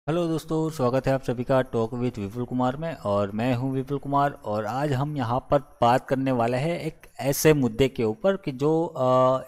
Hello दोस्तों, स्वागत है आप सभी का टॉक विद विपुल कुमार में। और मैं हूं विपुल कुमार और आज हम यहां पर बात करने वाले हैं एक ऐसे मुद्दे के ऊपर कि जो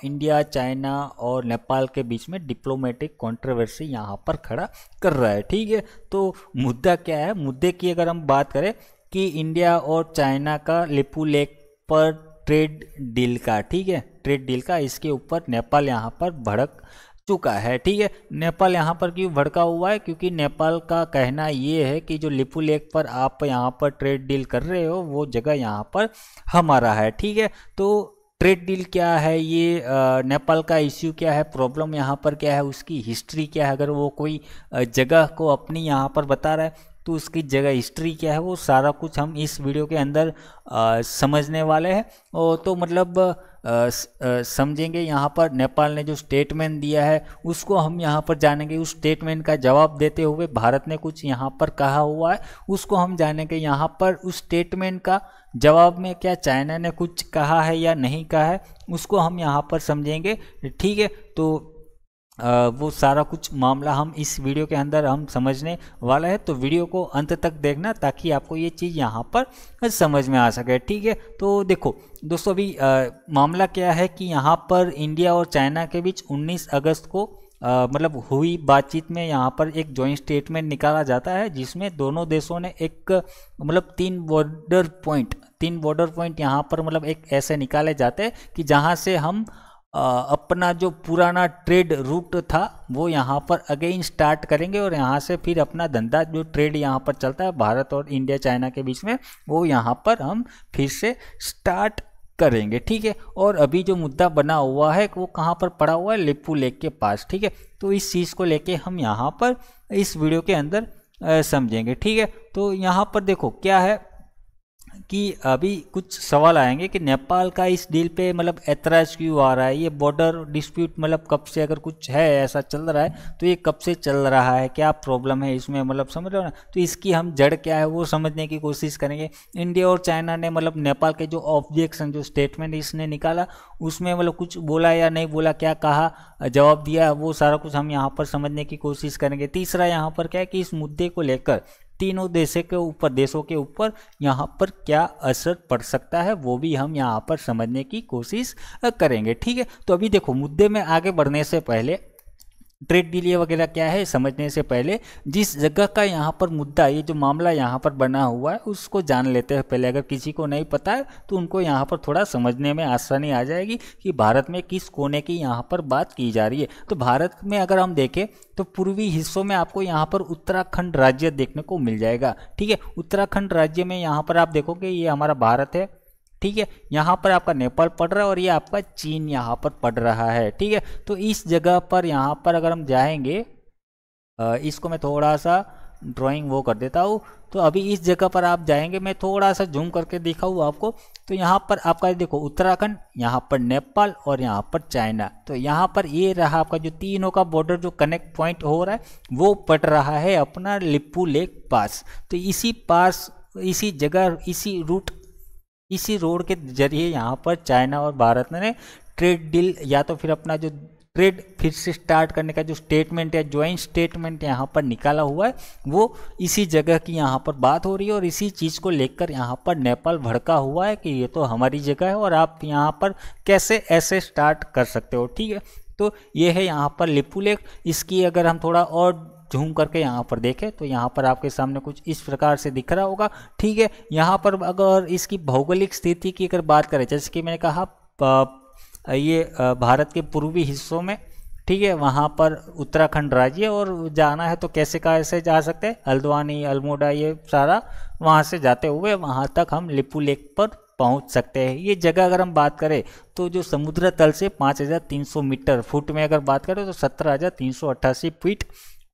इंडिया, चाइना और नेपाल के बीच में डिप्लोमेटिक कंट्रोवर्सी यहां पर खड़ा कर रहा है। ठीक है, तो मुद्दा क्या है? मुद्दे की अगर हम बात करें कि इंडिया और चाइना का लिपू लेक पर ट्रेड डील का, ठीक है, ट्रेड डील का, इसके ऊपर नेपाल यहाँ पर भड़क चुका है। ठीक है, नेपाल यहाँ पर क्यों भड़का हुआ है? क्योंकि नेपाल का कहना ये है कि जो लिपू लेक पर आप यहाँ पर ट्रेड डील कर रहे हो वो जगह यहाँ पर हमारा है। ठीक है, तो ट्रेड डील क्या है, ये नेपाल का इश्यू क्या है, प्रॉब्लम यहाँ पर क्या है, उसकी हिस्ट्री क्या है, अगर वो कोई जगह को अपनी यहाँ पर बता रहा है तो उसकी जगह हिस्ट्री क्या है, वो सारा कुछ हम इस वीडियो के अंदर समझने वाले हैं। और तो मतलब समझेंगे। यहाँ पर नेपाल ने जो स्टेटमेंट दिया है उसको हम यहाँ पर जानेंगे। उस स्टेटमेंट का जवाब देते हुए भारत ने कुछ यहाँ पर कहा हुआ है उसको हम जानेंगे। यहाँ पर उस स्टेटमेंट का जवाब में क्या चाइना ने कुछ कहा है या नहीं कहा है उसको हम यहाँ पर समझेंगे। ठीक है, तो वो सारा कुछ मामला हम इस वीडियो के अंदर हम समझने वाला है। तो वीडियो को अंत तक देखना ताकि आपको ये चीज़ यहाँ पर समझ में आ सके। ठीक है, तो देखो दोस्तों, अभी मामला क्या है कि यहाँ पर इंडिया और चाइना के बीच 19 अगस्त को मतलब हुई बातचीत में यहाँ पर एक जॉइंट स्टेटमेंट निकाला जाता है जिसमें दोनों देशों ने एक मतलब तीन बॉर्डर पॉइंट यहाँ पर मतलब एक ऐसे निकाले जाते हैं कि जहाँ से हम अपना जो पुराना ट्रेड रूट था वो यहाँ पर अगेन स्टार्ट करेंगे और यहाँ से फिर अपना धंधा जो ट्रेड यहाँ पर चलता है भारत और इंडिया चाइना के बीच में वो यहाँ पर हम फिर से स्टार्ट करेंगे। ठीक है, और अभी जो मुद्दा बना हुआ है वो कहाँ पर पड़ा हुआ है? लिपू लेक के पास। ठीक है, तो इस चीज़ को लेके हम यहाँ पर इस वीडियो के अंदर समझेंगे। ठीक है, तो यहाँ पर देखो क्या है कि अभी कुछ सवाल आएंगे कि नेपाल का इस डील पे मतलब ऐतराज क्यों आ रहा है, ये बॉर्डर डिस्प्यूट मतलब कब से अगर कुछ है ऐसा चल रहा है तो ये कब से चल रहा है, क्या प्रॉब्लम है इसमें, मतलब समझ रहे हो ना। तो इसकी हम जड़ क्या है वो समझने की कोशिश करेंगे। इंडिया और चाइना ने मतलब नेपाल के जो ऑब्जेक्शन जो स्टेटमेंट इसने निकाला उसमें मतलब कुछ बोला या नहीं बोला, क्या कहा, जवाब दिया, वो सारा कुछ हम यहाँ पर समझने की कोशिश करेंगे। तीसरा यहाँ पर क्या है कि इस मुद्दे को लेकर तीनों देशों के ऊपर यहाँ पर क्या असर पड़ सकता है वो भी हम यहाँ पर समझने की कोशिश करेंगे। ठीक है, तो अभी देखो मुद्दे में आगे बढ़ने से पहले ट्रेड डील वगैरह क्या है समझने से पहले जिस जगह का यहाँ पर मुद्दा, ये जो मामला यहाँ पर बना हुआ है उसको जान लेते हैं पहले। अगर किसी को नहीं पता है तो उनको यहाँ पर थोड़ा समझने में आसानी आ जाएगी कि भारत में किस कोने की यहाँ पर बात की जा रही है। तो भारत में अगर हम देखें तो पूर्वी हिस्सों में आपको यहाँ पर उत्तराखंड राज्य देखने को मिल जाएगा। ठीक है, उत्तराखंड राज्य में यहाँ पर आप देखोगे ये हमारा भारत है। ठीक है, यहाँ पर आपका नेपाल पड़ रहा है और ये आपका चीन यहाँ पर पड़ रहा है। ठीक है, तो इस जगह पर यहाँ पर अगर हम जाएंगे, इसको मैं थोड़ा सा ड्राइंग वो कर देता हूँ। तो अभी इस जगह पर आप जाएंगे, मैं थोड़ा सा जूम करके दिखाऊँ आपको। तो यहाँ पर आपका देखो उत्तराखंड, यहाँ पर नेपाल और यहाँ पर चाइना। तो यहाँ पर ये रहा आपका जो तीनों का बॉर्डर जो कनेक्ट पॉइंट हो रहा है वो पड़ रहा है अपना लिपू लेक पास। तो इसी पास, इसी जगह, इसी रोड के जरिए यहाँ पर चाइना और भारत ने ट्रेड डील या तो फिर अपना जो ट्रेड फिर से स्टार्ट करने का जो स्टेटमेंट या ज्वाइंट स्टेटमेंट यहाँ पर निकाला हुआ है वो इसी जगह की यहाँ पर बात हो रही है। और इसी चीज़ को लेकर यहाँ पर नेपाल भड़का हुआ है कि ये तो हमारी जगह है और आप यहाँ पर कैसे ऐसे स्टार्ट कर सकते हो। ठीक है, तो ये है यहाँ पर लिपू लेक। इसकी अगर हम थोड़ा और जूम करके यहाँ पर देखें तो यहाँ पर आपके सामने कुछ इस प्रकार से दिख रहा होगा। ठीक है, यहाँ पर अगर इसकी भौगोलिक स्थिति की अगर बात करें, जैसे कि मैंने कहा ये भारत के पूर्वी हिस्सों में, ठीक है, वहाँ पर उत्तराखंड राज्य और जाना है तो कैसे जा सकते हैं, हल्द्वानी, अल्मोड़ा, ये सारा वहाँ से जाते हुए वहाँ तक हम लिपू लेक पर पहुंच सकते हैं। ये जगह अगर हम बात करें तो जो समुद्र तल से 5300 मीटर, फुट में अगर बात करें तो 17,388 फीट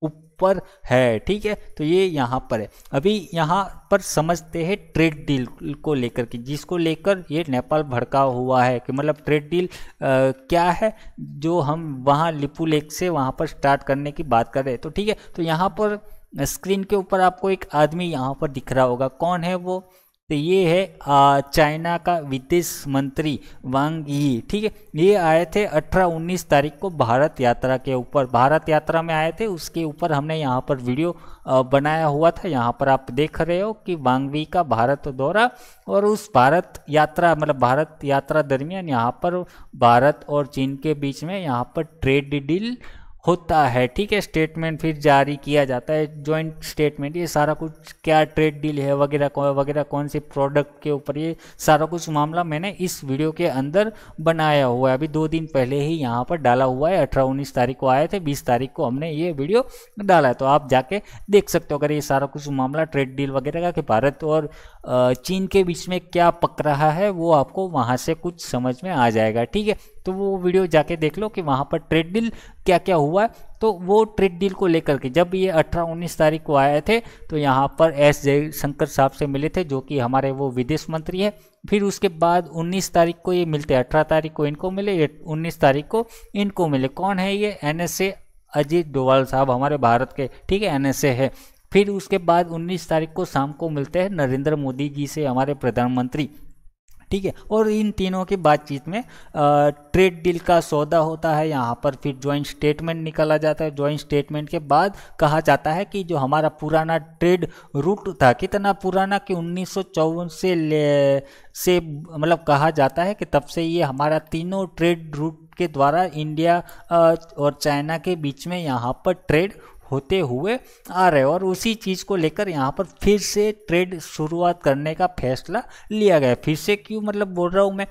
ऊपर है। ठीक है, तो ये यहाँ पर है। अभी यहाँ पर समझते हैं ट्रेड डील को लेकर के, जिसको लेकर ये नेपाल भड़का हुआ है कि मतलब ट्रेड डील क्या है जो हम वहाँ लिपू लेक से वहाँ पर स्टार्ट करने की बात कर रहे हैं। तो ठीक है, तो यहाँ पर स्क्रीन के ऊपर आपको एक आदमी यहाँ पर दिख रहा होगा। कौन है वो? तो ये है चाइना का विदेश मंत्री वांग यी, ठीक है। ये आए थे 18-19 तारीख को भारत यात्रा के ऊपर, भारत यात्रा में आए थे। उसके ऊपर हमने यहाँ पर वीडियो बनाया हुआ था। यहाँ पर आप देख रहे हो कि वांग यी का भारत दौरा, और उस भारत यात्रा मतलब भारत यात्रा दरमियान यहाँ पर भारत और चीन के बीच में यहाँ पर ट्रेड डील होता है, ठीक है। स्टेटमेंट फिर जारी किया जाता है, जॉइंट स्टेटमेंट, ये सारा कुछ क्या ट्रेड डील है वगैरह वगैरह, कौन से प्रोडक्ट के ऊपर, ये सारा कुछ मामला मैंने इस वीडियो के अंदर बनाया हुआ है। अभी 2 दिन पहले ही यहाँ पर डाला हुआ है, 18-19 तारीख को आए थे, 20 तारीख को हमने ये वीडियो डाला है, तो आप जाके देख सकते हो। अगर ये सारा कुछ मामला ट्रेड डील वगैरह का कि भारत और चीन के बीच में क्या पक रहा है, वो आपको वहाँ से कुछ समझ में आ जाएगा, ठीक है। तो वो वीडियो जाके देख लो कि वहाँ पर ट्रेड डील क्या क्या हुआ है। तो वो ट्रेड डील को लेकर के जब ये 18-19 तारीख को आए थे, तो यहाँ पर एस जयशंकर साहब से मिले थे, जो कि हमारे वो विदेश मंत्री है। फिर उसके बाद 19 तारीख को ये मिलते, 18 तारीख को इनको मिले, 19 तारीख को इनको मिले। कौन है ये? NSA अजीत डोभाल साहब, हमारे भारत के, ठीक है, NSA है। फिर उसके बाद 19 तारीख को शाम को मिलते हैं नरेंद्र मोदी जी से, हमारे प्रधानमंत्री, ठीक है। और इन तीनों की बातचीत में ट्रेड डील का सौदा होता है। यहाँ पर फिर जॉइंट स्टेटमेंट निकाला जाता है। जॉइंट स्टेटमेंट के बाद कहा जाता है कि जो हमारा पुराना ट्रेड रूट था, कितना पुराना कि 1954 से मतलब कहा जाता है कि तब से ये हमारा तीनों ट्रेड रूट के द्वारा इंडिया और चाइना के बीच में यहाँ पर ट्रेड होते हुए आ रहे, और उसी चीज़ को लेकर यहाँ पर फिर से ट्रेड शुरुआत करने का फैसला लिया गया। फिर से क्यों मतलब बोल रहा हूँ मैं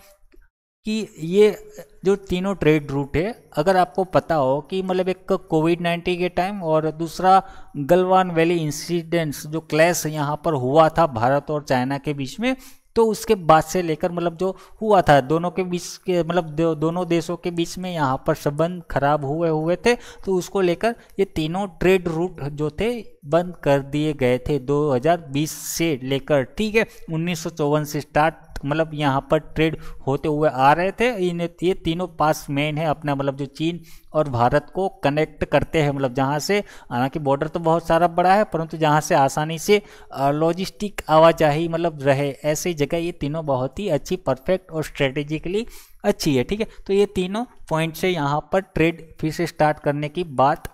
कि ये जो तीनों ट्रेड रूट है, अगर आपको पता हो कि मतलब एक कोविड-19 के टाइम और दूसरा गलवान वैली इंसिडेंट्स जो क्लैश यहाँ पर हुआ था भारत और चाइना के बीच में, तो उसके बाद से लेकर मतलब जो हुआ था दोनों के बीच के मतलब दोनों देशों के बीच में यहाँ पर संबंध खराब हुए थे, तो उसको लेकर ये तीनों ट्रेड रूट जो थे बंद कर दिए गए थे 2020 से लेकर, ठीक है। 1954 से स्टार्ट मतलब यहाँ पर ट्रेड होते हुए आ रहे थे। ये तीनों पास मेन है अपना, मतलब जो चीन और भारत को कनेक्ट करते हैं, मतलब जहाँ से, हालांकि बॉर्डर तो बहुत सारा बड़ा है, परंतु जहाँ से आसानी से लॉजिस्टिक आवाजाही मतलब रहे, ऐसी जगह ये तीनों बहुत ही अच्छी, परफेक्ट और स्ट्रेटेजिकली अच्छी है, ठीक है। तो ये तीनों पॉइंट से यहाँ पर ट्रेड फिर से स्टार्ट करने की बात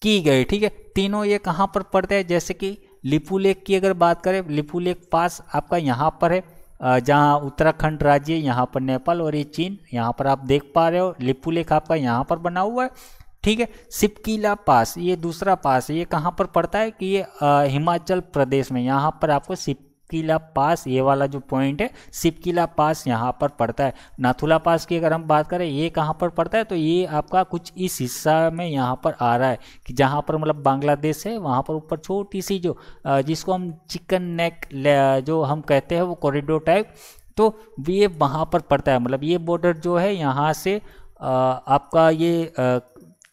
की गई, ठीक है। तीनों ये कहाँ पर पड़ते हैं, जैसे कि लिपुलेख की अगर बात करें, लिपुलेख पास आपका यहाँ पर है, जहाँ उत्तराखंड राज्य, यहाँ पर नेपाल, और ये चीन, यहाँ पर आप देख पा रहे हो लिपुलेख आपका यहाँ पर बना हुआ है, ठीक है। सिपकीला पास ये दूसरा पास है, ये कहाँ पर पड़ता है कि ये हिमाचल प्रदेश में, यहाँ पर आपको सिपकीला पास, ये वाला जो पॉइंट है सिपकीला पास यहाँ पर पड़ता है। नाथुला पास की अगर हम बात करें, ये कहाँ पर पड़ता है, तो ये आपका कुछ इस हिस्सा में यहाँ पर आ रहा है कि जहाँ पर मतलब बांग्लादेश है, वहाँ पर ऊपर छोटी सी जो जिसको हम चिकन नेक जो हम कहते हैं वो कॉरिडोर टाइप, तो ये वहाँ पर पड़ता है। मतलब ये बॉर्डर जो है यहाँ से आपका ये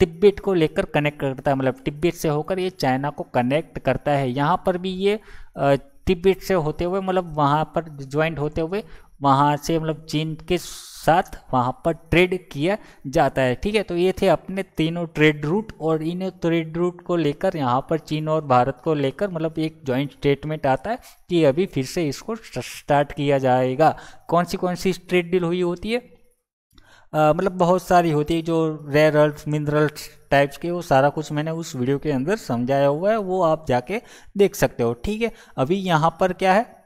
तिब्बत को लेकर कनेक्ट करता है, मतलब तिब्बत से होकर ये चाइना को कनेक्ट करता है। यहाँ पर भी ये तिब्बत से होते हुए मतलब वहाँ पर ज्वाइंट होते हुए वहाँ से मतलब चीन के साथ वहाँ पर ट्रेड किया जाता है, ठीक है। तो ये थे अपने तीनों ट्रेड रूट, और इन ट्रेड रूट को लेकर यहाँ पर चीन और भारत को लेकर मतलब एक जॉइंट स्टेटमेंट आता है कि अभी फिर से इसको स्टार्ट किया जाएगा। कौन सी ट्रेड डील हुई होती है, मतलब बहुत सारी होती है, जो रेयर अर्थ मिनरल्स टाइप्स के, वो सारा कुछ मैंने उस वीडियो के अंदर समझाया हुआ है, वो आप जाके देख सकते हो, ठीक है। अभी यहाँ पर क्या है,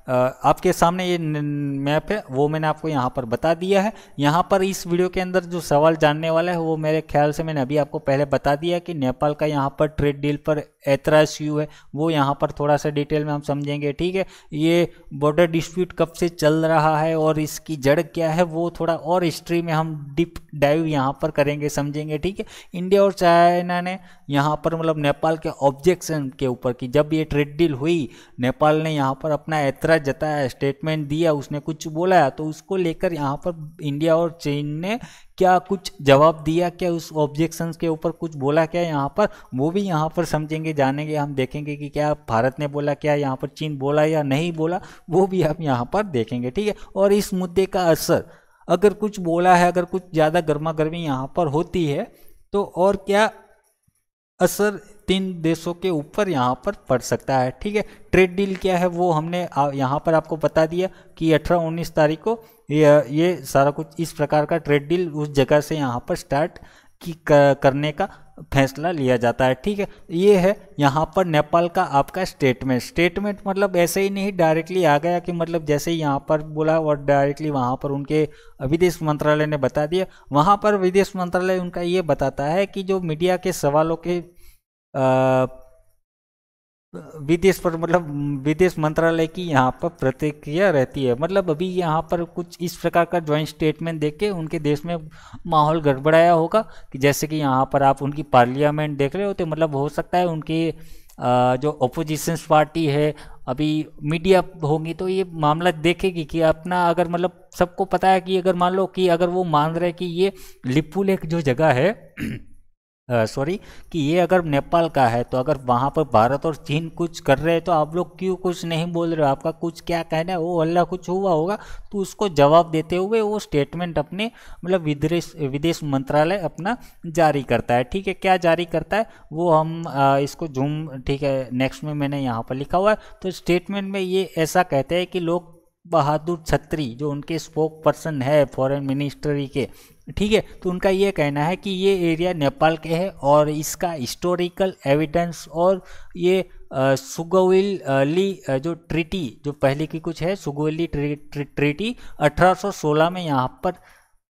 आपके सामने ये मैप है, वो मैंने आपको यहाँ पर बता दिया है। यहाँ पर इस वीडियो के अंदर जो सवाल जानने वाला है, वो मेरे ख्याल से मैंने अभी आपको पहले बता दिया कि नेपाल का यहाँ पर ट्रेड डील पर ऐतराज क्यों है, वो यहाँ पर थोड़ा सा डिटेल में हम समझेंगे, ठीक है। ये बॉर्डर डिस्प्यूट कब से चल रहा है और इसकी जड़ क्या है, वो थोड़ा और हिस्ट्री में हम डीप डाइव यहाँ पर करेंगे, समझेंगे, ठीक है। इंडिया और चाइना ने यहाँ पर मतलब नेपाल के ऑब्जेक्शन के ऊपर कि जब ये ट्रेड डील हुई, नेपाल ने यहाँ पर अपना ऐतराज जताया, स्टेटमेंट दिया, उसने कुछ बोला, तो उसको लेकर यहाँ पर इंडिया और चीन ने क्या कुछ जवाब दिया, क्या उस ऑब्जेक्शंस के ऊपर कुछ बोला क्या यहाँ पर, वो भी यहाँ पर समझेंगे, जानेंगे, हम देखेंगे कि क्या भारत ने बोला, क्या यहाँ पर चीन बोला या नहीं बोला, वो भी हम यहाँ पर देखेंगे, ठीक है। और इस मुद्दे का असर, अगर कुछ बोला है, अगर कुछ ज़्यादा गर्मा गर्मी यहाँ पर होती है, तो और क्या असर 3 देशों के ऊपर यहाँ पर पड़ सकता है। ठीक है, ट्रेड डील क्या है वो हमने यहाँ पर आपको बता दिया कि 18-19 तारीख को ये सारा कुछ इस प्रकार का ट्रेड डील उस जगह से यहाँ पर स्टार्ट करने का फैसला लिया जाता है। ठीक है, ये है यहाँ पर नेपाल का आपका स्टेटमेंट मतलब ऐसे ही नहीं डायरेक्टली आ गया कि मतलब जैसे ही यहाँ पर बोला और डायरेक्टली वहाँ पर उनके विदेश मंत्रालय ने बता दिया। वहाँ पर विदेश मंत्रालय उनका ये बताता है कि जो मीडिया के सवालों के विदेश मंत्रालय की यहाँ पर प्रतिक्रिया रहती है। मतलब अभी यहाँ पर कुछ इस प्रकार का ज्वाइंट स्टेटमेंट देके उनके देश में माहौल गड़बड़ाया होगा कि जैसे कि यहाँ पर आप उनकी पार्लियामेंट देख रहे हो, तो मतलब हो सकता है उनकी जो अपोजिशन पार्टी है अभी मीडिया होंगी तो ये मामला देखेगी कि अपना अगर मतलब सबको पता है कि अगर मान लो कि अगर वो मान रहे कि ये लिपुलेख जो जगह है कि ये अगर नेपाल का है, तो अगर वहाँ पर भारत और चीन कुछ कर रहे हैं तो आप लोग क्यों कुछ नहीं बोल रहे हो, आपका कुछ क्या कहना है, वो अल्लाह कुछ हुआ होगा। तो उसको जवाब देते हुए वो स्टेटमेंट अपने मतलब विदेश मंत्रालय अपना जारी करता है। ठीक है, क्या जारी करता है वो हम इसको जूम, ठीक है, नेक्स्ट में मैंने यहाँ पर लिखा हुआ है। तो स्टेटमेंट में ये ऐसा कहते हैं कि लोग बहादुर छत्री जो उनके स्पोक पर्सन है फॉरेन मिनिस्ट्री के, ठीक है, तो उनका ये कहना है कि ये एरिया नेपाल के है और इसका हिस्टोरिकल एविडेंस और ये सुगोविली जो ट्रीटी जो पहले की कुछ है सुगोविली ट्रीटी 1816 में यहाँ पर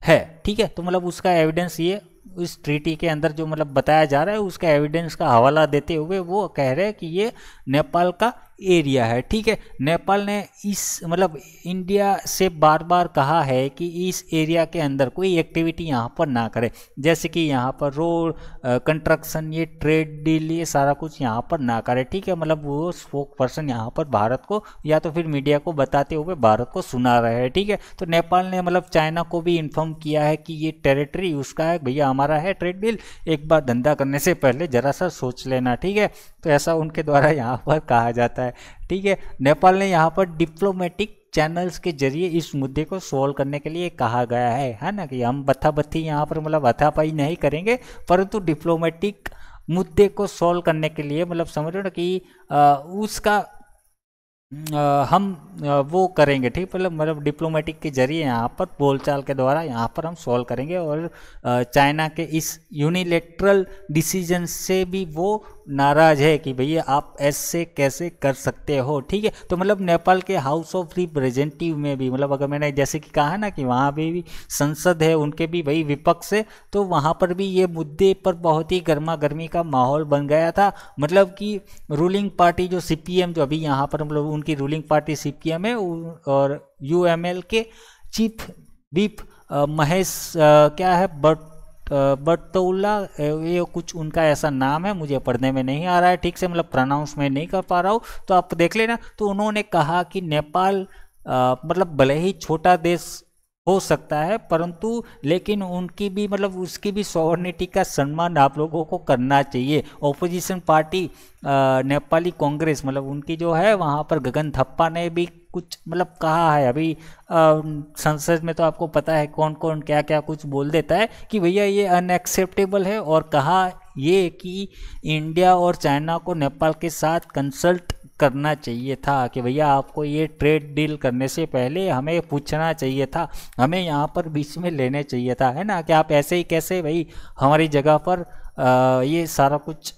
है। ठीक है, तो मतलब उसका एविडेंस ये उस ट्रीटी के अंदर जो मतलब बताया जा रहा है उसका एविडेंस का हवाला देते हुए वो कह रहे हैं कि ये नेपाल का एरिया है। ठीक है, नेपाल ने इस मतलब इंडिया से बार बार कहा है कि इस एरिया के अंदर कोई एक्टिविटी यहाँ पर ना करे, जैसे कि यहाँ पर रोड कंस्ट्रक्शन, ये ट्रेड डील, ये सारा कुछ यहाँ पर ना करे। ठीक है, मतलब वो स्पोक पर्सन यहाँ पर भारत को या तो फिर मीडिया को बताते हुए भारत को सुना रहे हैं। ठीक है, तो नेपाल ने मतलब चाइना को भी इन्फॉर्म किया है कि ये टेरिटरी उसका है, भैया हमारा है ट्रेड डील, एक बार धंधा करने से पहले जरा सा सोच लेना। ठीक है, तो ऐसा उनके द्वारा यहाँ पर कहा जाता है। ठीक है, नेपाल ने यहाँ पर डिप्लोमेटिक चैनल्स के जरिए इस मुद्दे को सॉल्व करने के लिए कहा गया है ना, कि हम बत्ती यहाँ पर मतलब हाथापाई नहीं करेंगे, परंतु डिप्लोमेटिक मुद्दे को सॉल्व करने के लिए मतलब समझ रहे हो ना कि उसका हम वो करेंगे। ठीक, मतलब डिप्लोमेटिक के जरिए यहाँ पर बोलचाल के द्वारा यहाँ पर हम सॉल्व करेंगे और चाइना के इस यूनिलेटरल डिसीजन से भी वो नाराज है कि भैया आप ऐसे कैसे कर सकते हो। ठीक है, तो मतलब नेपाल के हाउस ऑफ रिप्रेजेंटेटिव में भी मतलब अगर मैंने जैसे कि कहा ना कि वहाँ भी संसद है, उनके भी वही विपक्ष है, तो वहाँ पर भी ये मुद्दे पर बहुत ही गर्मा गर्मी का माहौल बन गया था। मतलब कि रूलिंग पार्टी जो सीपीएम जो अभी यहाँ पर मतलब उनकी रूलिंग पार्टी सीपीएम है और यूएमएल के चीफ व्हिप महेश क्या है बटतौला, ये कुछ उनका ऐसा नाम है, मुझे पढ़ने में नहीं आ रहा है ठीक से, मतलब प्रोनाउंस में नहीं कर पा रहा हूँ, तो आप देख लेना। तो उन्होंने कहा कि नेपाल मतलब भले ही छोटा देश हो सकता है, परंतु लेकिन उनकी भी मतलब उसकी भी सॉवरेनिटी का सम्मान आप लोगों को करना चाहिए। ओपोजिशन पार्टी नेपाली कांग्रेस मतलब उनकी जो है वहाँ पर गगन थप्पा ने भी कुछ मतलब कहा है। अभी संसद में तो आपको पता है कौन कौन क्या क्या कुछ बोल देता है कि भैया ये अनएक्सेप्टेबल है, और कहा ये कि इंडिया और चाइना को नेपाल के साथ कंसल्ट करना चाहिए था कि भैया आपको ये ट्रेड डील करने से पहले हमें पूछना चाहिए था, हमें यहाँ पर बीच में लेने चाहिए था, है ना, कि आप ऐसे ही कैसे भाई हमारी जगह पर ये सारा कुछ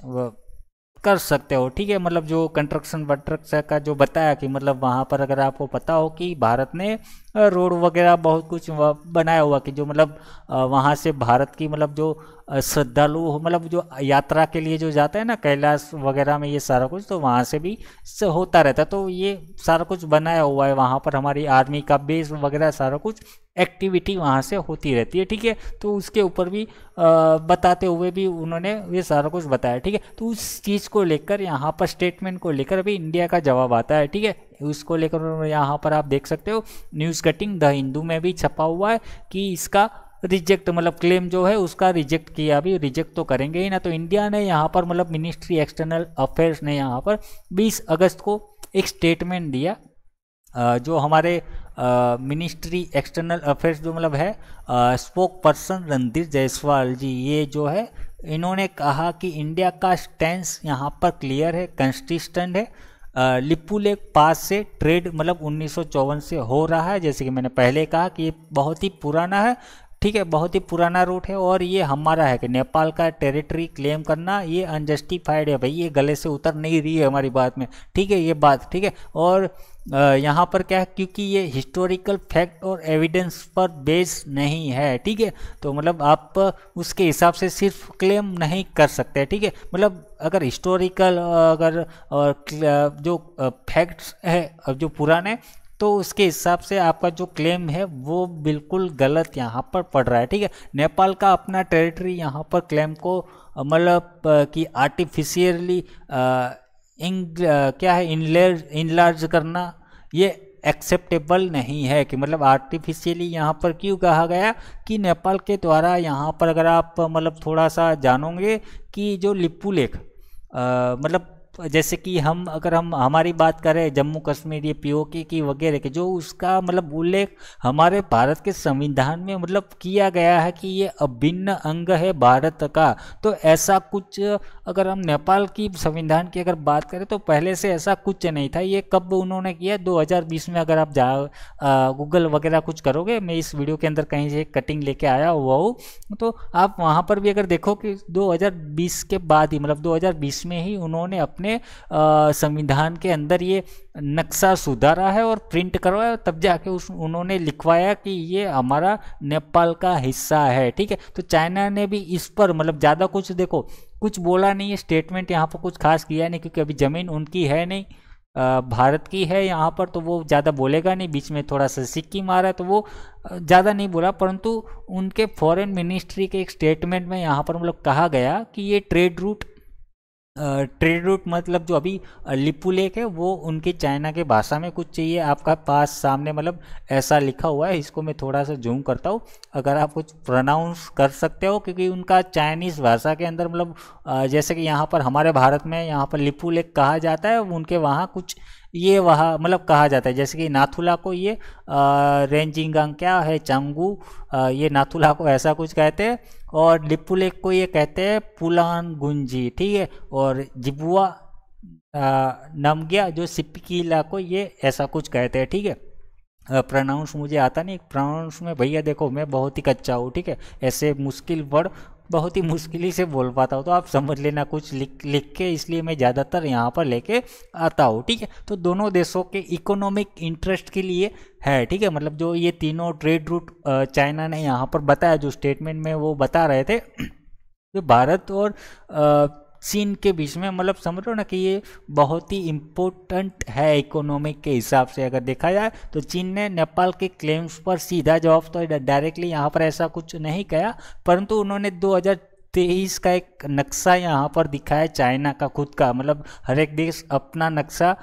कर सकते हो। ठीक है, मतलब जो कंस्ट्रक्शन वट्रक्शन का जो बताया कि मतलब वहाँ पर अगर आपको पता हो कि भारत ने रोड वगैरह बहुत कुछ बनाया हुआ कि जो मतलब वहाँ से भारत की मतलब जो श्रद्धालु मतलब जो यात्रा के लिए जो जाता है ना कैलाश वगैरह में, ये सारा कुछ तो वहाँ से भी होता रहता है। तो ये सारा कुछ बनाया हुआ है, वहाँ पर हमारी आर्मी का बेस वगैरह सारा कुछ एक्टिविटी वहाँ से होती रहती है। ठीक है, तो उसके ऊपर भी बताते हुए भी उन्होंने ये सारा कुछ बताया। ठीक है, तो उस चीज़ को लेकर यहाँ पर स्टेटमेंट को लेकर अभी इंडिया का जवाब आता है। ठीक है, उसको लेकर यहाँ पर आप देख सकते हो न्यूज़ कटिंग द हिंदू में भी छपा हुआ है कि इसका रिजेक्ट मतलब क्लेम जो है उसका रिजेक्ट किया, अभी रिजेक्ट तो करेंगे ही ना। तो इंडिया ने यहाँ पर मतलब मिनिस्ट्री एक्सटर्नल अफेयर्स ने यहाँ पर 20 अगस्त को एक स्टेटमेंट दिया, जो हमारे मिनिस्ट्री एक्सटर्नल अफेयर्स जो मतलब है स्पोक पर्सन रणधीर जायसवाल जी, ये जो है इन्होंने कहा कि इंडिया का स्टैंस यहाँ पर क्लियर है, कंसिस्टेंट है। लिपू लेक पास से ट्रेड मतलब 1954 से हो रहा है, जैसे कि मैंने पहले कहा कि ये बहुत ही पुराना है, ठीक है, बहुत ही पुराना रूट है और ये हमारा है कि नेपाल का टेरिटरी क्लेम करना ये अनजस्टिफाइड है भाई, ये गले से उतर नहीं रही है हमारी बात में, ठीक है, ये बात ठीक है। और यहाँ पर क्या है, क्योंकि ये हिस्टोरिकल फैक्ट और एविडेंस पर बेस नहीं है, ठीक है, तो मतलब आप उसके हिसाब से सिर्फ क्लेम नहीं कर सकते, ठीक है। मतलब अगर हिस्टोरिकल अगर जो फैक्ट्स है अब जो पुराने, तो उसके हिसाब से आपका जो क्लेम है वो बिल्कुल गलत यहाँ पर पड़ रहा है, ठीक है। नेपाल का अपना टेरिटरी यहाँ पर क्लेम को मतलब कि आर्टिफिशियली क्या है इनलार्ज करना ये एक्सेप्टेबल नहीं है, कि मतलब आर्टिफिशियली यहाँ पर क्यों कहा गया कि नेपाल के द्वारा यहाँ पर अगर आप मतलब थोड़ा सा जानोगे कि जो लिपू लेक मतलब जैसे कि हम अगर हम हमारी बात करें जम्मू कश्मीर ये पीओके की वगैरह के, जो उसका मतलब उल्लेख हमारे भारत के संविधान में मतलब किया गया है कि ये अभिन्न अंग है भारत का, तो ऐसा कुछ अगर हम नेपाल की संविधान की अगर बात करें तो पहले से ऐसा कुछ नहीं था। ये कब उन्होंने किया, 2020 में, अगर आप गूगल वगैरह कुछ करोगे, मैं इस वीडियो के अंदर कहीं से कटिंग लेके आया हुआ हूँ, तो आप वहाँ पर भी अगर देखो कि 2020 के बाद ही मतलब 2020 में ही उन्होंने अपने संविधान के अंदर ये नक्शा सुधारा है और प्रिंट करवाया, तब जाके उन्होंने लिखवाया कि ये हमारा नेपाल का हिस्सा है, ठीक है। तो चाइना ने भी इस पर मतलब ज़्यादा कुछ देखो कुछ बोला नहीं है, स्टेटमेंट यहाँ पर कुछ खास किया नहीं, क्योंकि अभी ज़मीन उनकी है नहीं, भारत की है यहाँ पर, तो वो ज़्यादा बोलेगा नहीं। बीच में थोड़ा सा सिक्किम आ रहा है तो वो ज़्यादा नहीं बोला, परंतु उनके फॉरेन मिनिस्ट्री के एक स्टेटमेंट में यहाँ पर मतलब कहा गया कि ये ट्रेड रूट मतलब जो अभी लिपू लेक है वो उनकी चाइना के भाषा में कुछ चाहिए, आपका पास सामने मतलब ऐसा लिखा हुआ है। इसको मैं थोड़ा सा जूम करता हूँ, अगर आप कुछ प्रोनाउंस कर सकते हो, क्योंकि उनका चाइनीज़ भाषा के अंदर मतलब जैसे कि यहाँ पर हमारे भारत में यहाँ पर लिपू लेक कहा जाता है, उनके वहाँ कुछ ये वहाँ मतलब कहा जाता है, जैसे कि नाथुला को ये रेंजिंगांग क्या है चांगू, ये नाथुला को ऐसा कुछ कहते हैं, और लिपू लेक को ये कहते हैं पुलान गुंजी, ठीक है, और जिबुआ नमग्या जो सिपकीला को ये ऐसा कुछ कहते हैं, ठीक है। प्रोनाउंस मुझे आता नहीं, प्रोनाउंस में भैया देखो मैं बहुत ही कच्चा हूँ, ठीक है, ऐसे मुश्किल वर्ड बहुत ही मुश्किल ही से बोल पाता हूँ, तो आप समझ लेना कुछ लिख के, इसलिए मैं ज़्यादातर यहाँ पर लेके आता हूँ, ठीक है। तो दोनों देशों के इकोनॉमिक इंटरेस्ट के लिए है, ठीक है, मतलब जो ये तीनों ट्रेड रूट चाइना ने यहाँ पर बताया, जो स्टेटमेंट में वो बता रहे थे, तो भारत और चीन के बीच में मतलब समझ लो ना कि ये बहुत ही इम्पोर्टेंट है इकोनॉमिक के हिसाब से अगर देखा जाए, तो चीन ने नेपाल के क्लेम्स पर सीधा जवाब तो डायरेक्टली यहाँ पर ऐसा कुछ नहीं कहा, परंतु उन्होंने 2023 का एक नक्शा यहाँ पर दिखाया चाइना का खुद का, मतलब हर एक देश अपना नक्शा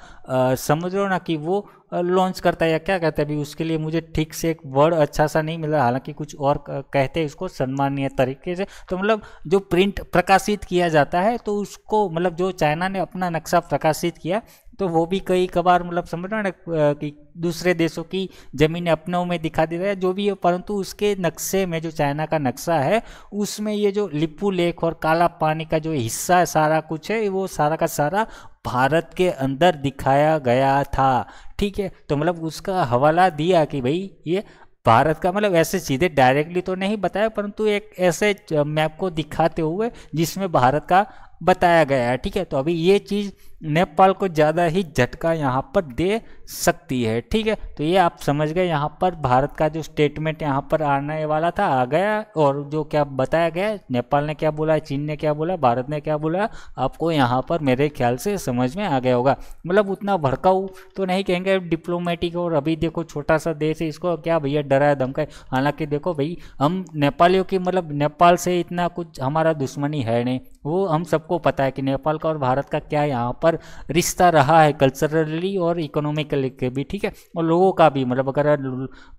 समझ लो ना कि वो लॉन्च करता है या क्या कहते हैं, अभी उसके लिए मुझे ठीक से एक वर्ड अच्छा सा नहीं मिल रहा, हालांकि कुछ और कहते हैं इसको सम्मानीय तरीके से, तो मतलब जो प्रिंट प्रकाशित किया जाता है तो उसको मतलब जो चाइना ने अपना नक्शा प्रकाशित किया, तो वो भी कई कबार मतलब समझ रहे ना कि दूसरे देशों की ज़मीनें अपनों में दिखा देता है जो भी है, परंतु उसके नक्शे में जो चाइना का नक्शा है उसमें ये जो लिपू लेक और काला पानी का जो हिस्सा सारा कुछ है वो सारा का सारा भारत के अंदर दिखाया गया था, ठीक है। तो मतलब उसका हवाला दिया कि भाई ये भारत का, मतलब ऐसे सीधे डायरेक्टली तो नहीं बताया, परंतु एक ऐसे मैप को दिखाते हुए जिसमें भारत का बताया गया है, ठीक है। तो अभी ये चीज़ नेपाल को ज़्यादा ही झटका यहाँ पर दे सकती है, ठीक है। तो ये आप समझ गए, यहाँ पर भारत का जो स्टेटमेंट यहाँ पर आने वाला था आ गया, और जो क्या बताया गया, नेपाल ने क्या बोला, चीन ने क्या बोला, भारत ने क्या बोला, आपको यहाँ पर मेरे ख्याल से समझ में आ गया होगा। मतलब उतना भड़काऊ तो नहीं कहेंगे, डिप्लोमेटिक, और अभी देखो छोटा सा देश है, इसको क्या भैया डराया धमकाए, हालांकि देखो भाई हम नेपालियों की मतलब नेपाल से इतना कुछ हमारा दुश्मनी है नहीं, वो हम सबको पता है कि नेपाल का और भारत का क्या यहाँ पर रिश्ता रहा है कल्चरली और इकोनॉमिकली के भी, ठीक है, और लोगों का भी, मतलब अगर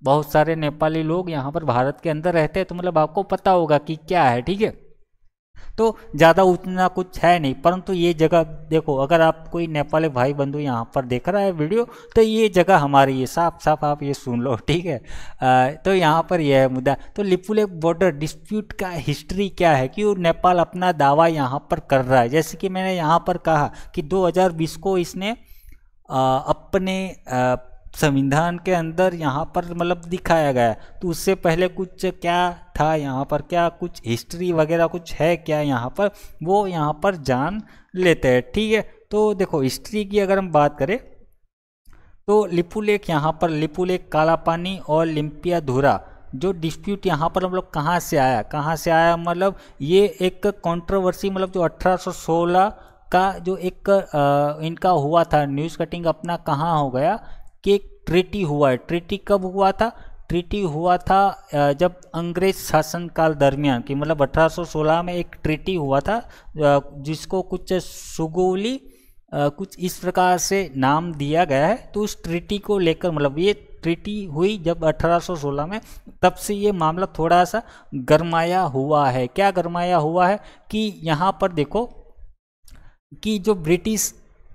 बहुत सारे नेपाली लोग यहाँ पर भारत के अंदर रहते हैं तो मतलब आपको पता होगा कि क्या है, ठीक है। तो ज़्यादा उतना कुछ है नहीं, परंतु ये जगह देखो, अगर आप कोई नेपाली भाई बंधु यहाँ पर देख रहा है वीडियो, तो ये जगह हमारी है, साफ साफ आप ये सुन लो, ठीक है। तो यहाँ पर यह है मुद्दा। तो लिपुलेख बॉर्डर डिस्प्यूट का हिस्ट्री क्या है कि वो नेपाल अपना दावा यहाँ पर कर रहा है। जैसे कि मैंने यहाँ पर कहा कि 2020 को इसने अपने संविधान के अंदर यहाँ पर मतलब दिखाया गया। तो उससे पहले कुछ क्या था यहाँ पर, क्या कुछ हिस्ट्री वगैरह कुछ है क्या यहाँ पर, वो यहाँ पर जान लेते हैं, ठीक है। तो देखो हिस्ट्री की अगर हम बात करें तो लिपुलेख यहाँ पर, लिपुलेख, काला पानी और लिम्पियाधुरा जो डिस्प्यूट यहाँ पर हम लोग कहाँ से आया मतलब ये एक कंट्रोवर्सी, मतलब जो 1816 का जो एक इनका हुआ था न्यूज़ कटिंग अपना, कहाँ हो गया कि एक ट्रीटी हुआ है। ट्रीटी कब हुआ था? ट्रीटी हुआ था जब अंग्रेज शासनकाल दरमियान की, मतलब 1816 में एक ट्रीटी हुआ था जिसको कुछ सुगोली कुछ इस प्रकार से नाम दिया गया है। तो उस ट्रीटी को लेकर, मतलब ये ट्रीटी हुई जब 1816 में, तब से ये मामला थोड़ा सा गरमाया हुआ है। क्या गरमाया हुआ है कि यहाँ पर देखो कि जो ब्रिटिश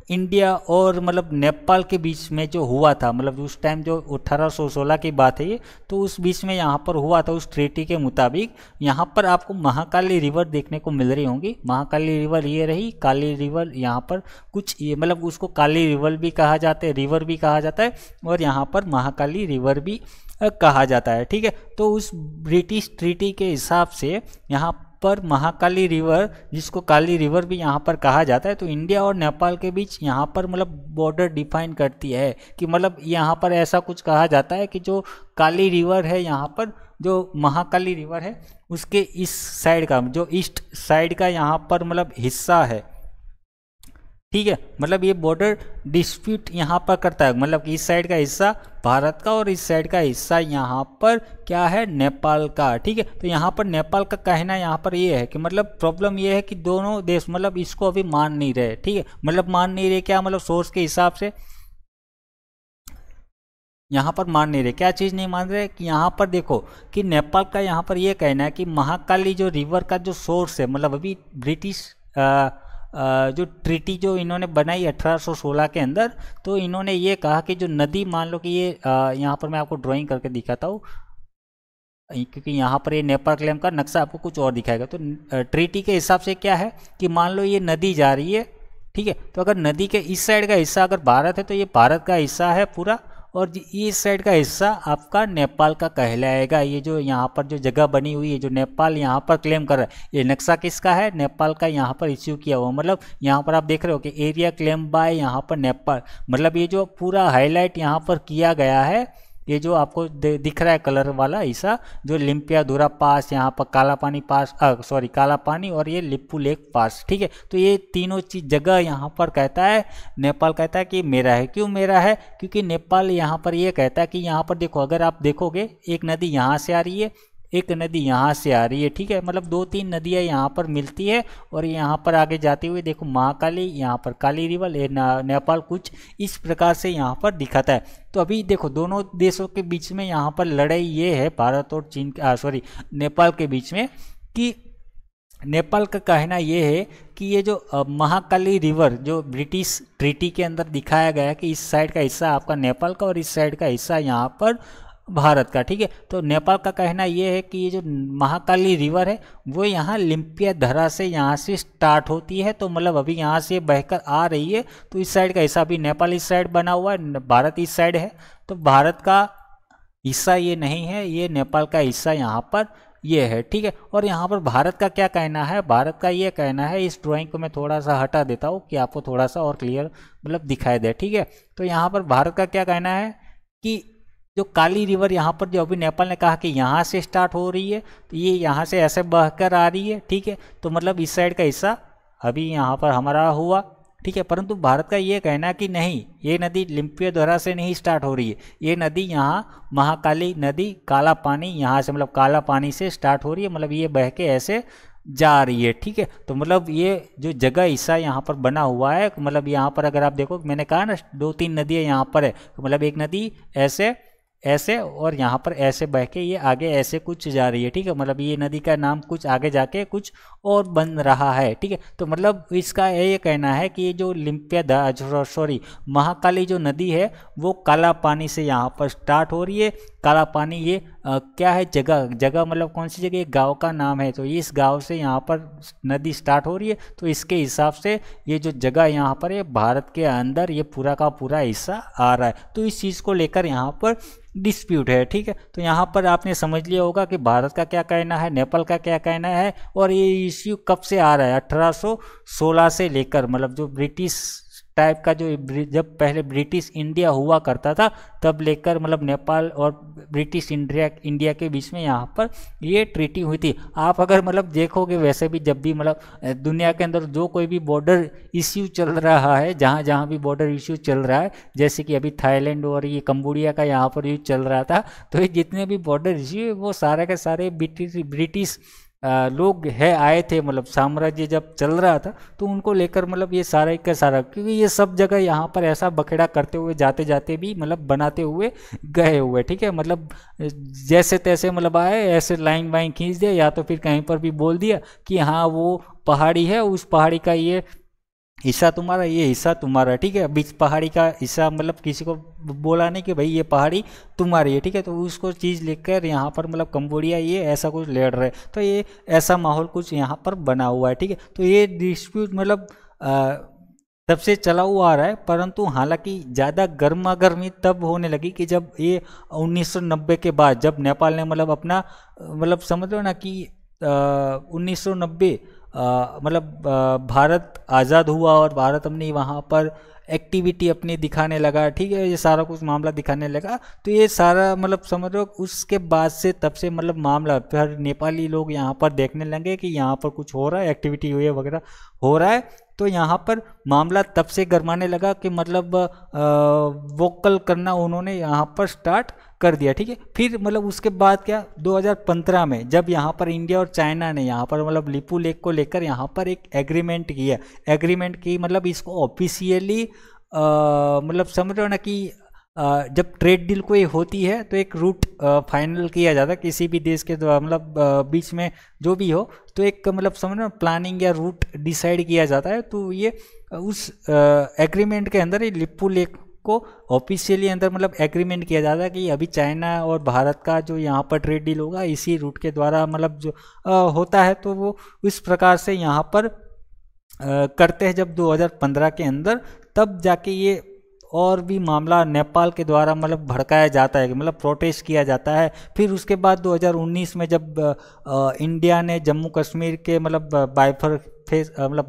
इंडिया और मतलब नेपाल के बीच में जो हुआ था, मतलब उस टाइम जो 1816 की बात है ये, तो उस बीच में यहाँ पर हुआ था उस ट्रीटी के मुताबिक। यहाँ पर आपको महाकाली रिवर देखने को मिल रही होंगी। महाकाली रिवर ये रही, काली रिवर यहाँ पर कुछ ये, मतलब उसको काली रिवर भी कहा जाता है, रिवर भी कहा जाता है, और यहाँ पर महाकाली रिवर भी कहा जाता है, ठीक है। तो उस ब्रिटिश ट्रीटी के हिसाब से यहाँ पर महाकाली रिवर, जिसको काली रिवर भी यहाँ पर कहा जाता है, तो इंडिया और नेपाल के बीच यहाँ पर मतलब बॉर्डर डिफाइन करती है कि मतलब यहाँ पर ऐसा कुछ कहा जाता है कि जो काली रिवर है यहाँ पर, जो महाकाली रिवर है उसके इस साइड का, जो ईस्ट साइड का यहाँ पर मतलब हिस्सा है, ठीक है। मतलब ये बॉर्डर डिस्प्यूट यहाँ पर करता है, मतलब कि इस साइड का हिस्सा भारत का और इस साइड का हिस्सा यहाँ पर क्या है, नेपाल का, ठीक है। तो यहाँ पर नेपाल का कहना यहाँ पर ये है कि मतलब प्रॉब्लम ये है कि दोनों देश मतलब इसको अभी मान नहीं रहे, ठीक है। मतलब मान नहीं रहे क्या, मतलब सोर्स के हिसाब से यहाँ पर मान नहीं रहे, क्या चीज़ नहीं मान रहे कि यहाँ पर देखो कि नेपाल का यहाँ पर ये कहना है कि महाकाली जो रिवर का जो सोर्स है, मतलब अभी ब्रिटिश जो ट्रीटी जो इन्होंने बनाई 1816 के अंदर, तो इन्होंने ये कहा कि जो नदी, मान लो कि ये यहाँ पर मैं आपको ड्राइंग करके दिखाता हूँ, क्योंकि यहाँ पर ये नेपाल क्लेम का नक्शा आपको कुछ और दिखाएगा। तो ट्रीटी के हिसाब से क्या है कि मान लो ये नदी जा रही है, ठीक है। तो अगर नदी के इस साइड का हिस्सा अगर भारत है तो ये भारत का हिस्सा है पूरा, और इस साइड का हिस्सा आपका नेपाल का कहलाएगा। ये जो यहाँ पर जो जगह बनी हुई है, जो नेपाल यहाँ पर क्लेम कर रहा है, ये नक्शा किसका है, नेपाल का यहाँ पर इश्यू किया हुआ। मतलब यहाँ पर आप देख रहे हो कि एरिया क्लेम बाय यहाँ पर नेपाल, मतलब ये जो पूरा हाईलाइट यहाँ पर किया गया है, ये जो आपको दिख रहा है कलर वाला हिस्सा, जो लिम्पियाधुरा पास, यहाँ पर काला पानी पास, सॉरी काला पानी, और ये लिपुलेख पास, ठीक है। तो ये तीनों चीज जगह यहाँ पर कहता है, नेपाल कहता है कि मेरा है। क्यों मेरा है? क्योंकि नेपाल यहाँ पर ये कहता है कि यहाँ पर देखो, अगर आप देखोगे एक नदी यहाँ से आ रही है, एक नदी यहाँ से आ रही है, ठीक है। मतलब 2-3 नदियाँ यहाँ पर मिलती है, और यहाँ पर आगे जाते हुए देखो महाकाली, यहाँ पर काली रिवर, नेपाल कुछ इस प्रकार से यहाँ पर दिखाता है। तो अभी देखो दोनों देशों के बीच में यहाँ पर लड़ाई ये है, भारत और चीन, सॉरी नेपाल के बीच में, कि नेपाल का कहना ये है कि ये जो महाकाली रिवर जो ब्रिटिश ट्रीटी के अंदर दिखाया गया है कि इस साइड का हिस्सा आपका नेपाल का और इस साइड का हिस्सा यहाँ पर भारत का, ठीक है। तो नेपाल का कहना ये है कि ये जो महाकाली रिवर है वो यहाँ लिम्पियाधुरा से यहाँ से स्टार्ट होती है, तो मतलब अभी यहाँ से बहकर आ रही है। तो इस साइड का हिस्सा, अभी नेपाल इस साइड बना हुआ है, भारत इस साइड है, तो भारत का हिस्सा ये नहीं है, ये नेपाल का हिस्सा यहाँ पर ये है, ठीक है। और यहाँ पर भारत का क्या कहना है, भारत का ये कहना है, इस ड्राइंग को मैं थोड़ा सा हटा देता हूँ कि आपको थोड़ा सा और क्लियर मतलब दिखाई दे, ठीक है। तो यहाँ पर भारत का क्या कहना है कि जो काली रिवर यहाँ पर, जो अभी नेपाल ने कहा कि यहाँ से स्टार्ट हो रही है, तो ये यहाँ से ऐसे बहकर आ रही है, ठीक है। तो मतलब इस साइड का हिस्सा अभी यहाँ पर हमारा हुआ, ठीक है। परंतु भारत का ये कहना कि नहीं, ये नदी लिम्पियाधुरा से नहीं स्टार्ट हो रही है, ये नदी यहाँ महाकाली नदी काला पानी यहाँ से, मतलब काला पानी से स्टार्ट हो रही है, मतलब ये बह के ऐसे जा रही है, ठीक है। तो मतलब ये जो जगह हिस्सा यहाँ पर बना हुआ है, मतलब यहाँ पर अगर आप देखो, मैंने कहा ना 2-3 नदियाँ यहाँ पर है, तो मतलब एक नदी ऐसे ऐसे और यहाँ पर ऐसे बह के ये आगे ऐसे कुछ जा रही है, ठीक है। मतलब ये नदी का नाम कुछ आगे जाके कुछ और बन रहा है, ठीक है। तो मतलब इसका ये कहना है कि ये जो सॉरी महाकाली जो नदी है वो काला पानी से यहाँ पर स्टार्ट हो रही है। काला पानी ये क्या है, जगह जगह मतलब कौन सी जगह, एक गांव का नाम है। तो इस गांव से यहाँ पर नदी स्टार्ट हो रही है। तो इसके हिसाब से ये जो जगह यहाँ पर है भारत के अंदर ये पूरा का पूरा हिस्सा आ रहा है। तो इस चीज़ को लेकर यहाँ पर डिस्प्यूट है, ठीक है। तो यहाँ पर आपने समझ लिया होगा कि भारत का क्या कहना है, नेपाल का क्या कहना है, और ये इश्यू कब से आ रहा है। 1816 से लेकर, मतलब जो ब्रिटिश टाइप का जो जब पहले ब्रिटिश इंडिया हुआ करता था तब लेकर, मतलब नेपाल और ब्रिटिश इंडिया के बीच में यहाँ पर ये ट्रीटी हुई थी। आप अगर मतलब देखोगे वैसे भी जब भी मतलब दुनिया के अंदर जो कोई भी बॉर्डर इश्यू चल रहा है, जहाँ जहाँ भी बॉर्डर इश्यू चल रहा है, जैसे कि अभी थाईलैंड और ये कंबोडिया का यहाँ पर ये चल रहा था, तो ये जितने भी बॉर्डर इश्यू वो सारे के सारे ब्रिटिश लोग है आए थे, मतलब साम्राज्य जब चल रहा था तो उनको लेकर मतलब ये सारा का सारा, क्योंकि ये सब जगह यहाँ पर ऐसा बखेड़ा करते हुए जाते जाते भी मतलब बनाते हुए गए हुए, ठीक है। मतलब जैसे तैसे मतलब आए, ऐसे लाइन वाइन खींच दिया, या तो फिर कहीं पर भी बोल दिया कि हाँ वो पहाड़ी है, उस पहाड़ी का ये हिस्सा तुम्हारा, ये हिस्सा तुम्हारा, ठीक है। बीच पहाड़ी का हिस्सा मतलब किसी को बोला नहीं कि भाई ये पहाड़ी तुम्हारी है, ठीक है। तो उसको चीज़ लेकर यहाँ पर मतलब कंबोडिया ये ऐसा कुछ लड़ रहे, तो ये ऐसा माहौल कुछ यहाँ पर बना हुआ है, ठीक है। तो ये डिस्प्यूट मतलब तब से चला हुआ आ रहा है, परंतु हालांकि ज़्यादा गर्मा गर्मी तब होने लगी कि जब ये 1990 के बाद, जब नेपाल ने मतलब अपना मतलब समझ लो ना कि 1990 मतलब भारत आज़ाद हुआ और भारत अपनी वहाँ पर एक्टिविटी अपनी दिखाने लगा, ठीक है। ये सारा कुछ मामला दिखाने लगा, तो ये सारा मतलब समझ लो उसके बाद से तब से मतलब मामला फिर नेपाली लोग यहाँ पर देखने लगे कि यहाँ पर कुछ हो रहा है, एक्टिविटी हुई है वगैरह हो रहा है। तो यहाँ पर मामला तब से गरमाने लगा कि मतलब वोकल करना उन्होंने यहाँ पर स्टार्ट कर दिया, ठीक है। फिर मतलब उसके बाद क्या, 2015 में जब यहाँ पर इंडिया और चाइना ने यहाँ पर मतलब लिपू लेक को लेकर यहाँ पर एक एग्रीमेंट किया, एग्रीमेंट की मतलब इसको ऑफिशियली मतलब समझ रहे हो ना कि जब ट्रेड डील कोई होती है तो एक रूट फाइनल किया जाता है किसी भी देश के द्वारा, मतलब बीच में जो भी हो, तो एक मतलब समझ लो प्लानिंग या रूट डिसाइड किया जाता है। तो ये उस एग्रीमेंट के अंदर ये लिपू लेक को ऑफिशियली अंदर मतलब एग्रीमेंट किया जाता है कि अभी चाइना और भारत का जो यहाँ पर ट्रेड डील होगा इसी रूट के द्वारा मतलब जो होता है। तो वो इस प्रकार से यहाँ पर करते हैं जब 2015 के अंदर, तब जाके ये और भी मामला नेपाल के द्वारा मतलब भड़काया जाता है, मतलब प्रोटेस्ट किया जाता है। फिर उसके बाद 2019 में जब इंडिया ने जम्मू कश्मीर के मतलब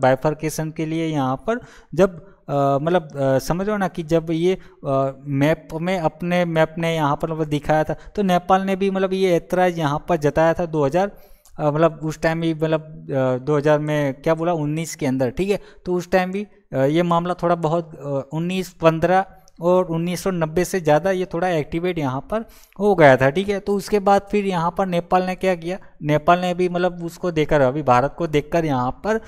बाइफरकेशन के लिए यहाँ पर जब मतलब समझो ना कि जब ये मैप में अपने मैप ने यहाँ पर मतलब दिखाया था, तो नेपाल ने भी मतलब ये ऐतराज़ यहाँ पर जताया था 2000 मतलब उस टाइम भी मतलब 2000 में क्या बोला 19 के अंदर, ठीक है। तो उस टाइम भी ये मामला थोड़ा बहुत 1915 और 1990 से ज़्यादा ये थोड़ा एक्टिवेट यहाँ पर हो गया था, ठीक है। तो उसके बाद फिर यहाँ पर नेपाल ने क्या किया, नेपाल ने भी मतलब उसको देखकर अभी भारत को देखकर यहाँ पर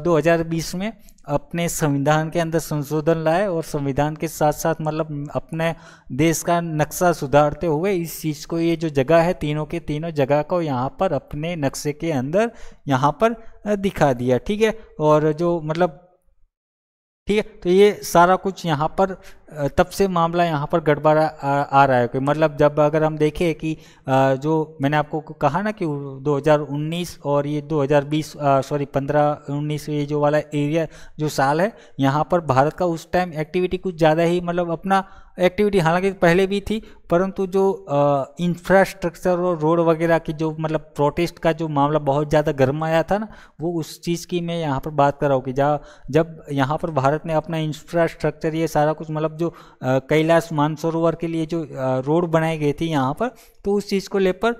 2020 में अपने संविधान के अंदर संशोधन लाए और संविधान के साथ साथ मतलब अपने देश का नक्शा सुधारते हुए इस चीज़ को, ये जो जगह है तीनों के तीनों जगह को यहाँ पर अपने नक्शे के अंदर यहाँ पर दिखा दिया, ठीक है। और जो मतलब ठीक है, तो ये सारा कुछ यहाँ पर तब से मामला यहाँ पर गड़बड़ा आ रहा है कि मतलब जब अगर हम देखें कि जो मैंने आपको कहा ना कि 2019 और ये 2020 सॉरी 15-19 ये जो वाला एरिया जो साल है, यहाँ पर भारत का उस टाइम एक्टिविटी कुछ ज़्यादा ही मतलब अपना एक्टिविटी हालांकि पहले भी थी, परंतु जो इंफ्रास्ट्रक्चर और रोड वगैरह की जो मतलब प्रोटेस्ट का जो मामला बहुत ज़्यादा गर्म आया था ना, वो उस चीज़ की मैं यहाँ पर बात कर रहा हूँ कि जब यहाँ पर भारत ने अपना इंफ्रास्ट्रक्चर ये सारा कुछ मतलब जो कैलाश मानसरोवर के लिए जो रोड बनाई गई थी यहाँ पर, तो उस चीज़ को लेकर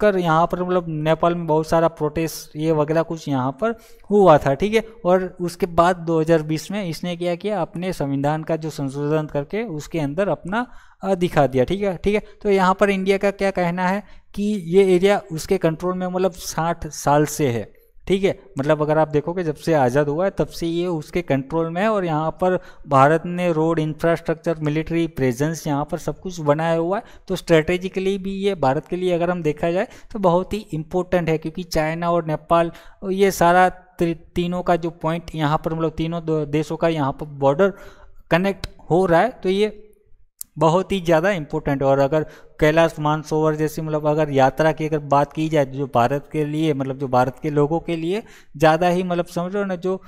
कर यहाँ पर मतलब नेपाल में बहुत सारा प्रोटेस्ट ये वगैरह कुछ यहाँ पर हुआ था, ठीक है। और उसके बाद 2020 में इसने क्या किया, अपने संविधान का जो संशोधन करके उसके अंदर अपना दिखा दिया, ठीक है, ठीक है। तो यहाँ पर इंडिया का क्या कहना है कि ये एरिया उसके कंट्रोल में मतलब 60 साल से है, ठीक है। मतलब अगर आप देखोगे जब से आज़ाद हुआ है तब से ये उसके कंट्रोल में है, और यहाँ पर भारत ने रोड इंफ्रास्ट्रक्चर, मिलिट्री प्रेजेंस यहाँ पर सब कुछ बनाया हुआ है। तो स्ट्रेटेजिकली भी ये भारत के लिए अगर हम देखा जाए तो बहुत ही इम्पोर्टेंट है, क्योंकि चाइना और नेपाल ये सारा तीनों का जो पॉइंट यहाँ पर मतलब तीनों देशों का यहाँ पर बॉर्डर कनेक्ट हो रहा है, तो ये बहुत ही ज़्यादा इम्पोर्टेंट है। और अगर कैलाश मानसरोवर जैसी मतलब अगर यात्रा की अगर बात की जाए जो भारत के लिए मतलब जो भारत के लोगों के लिए ज़्यादा ही मतलब समझ लो ना जो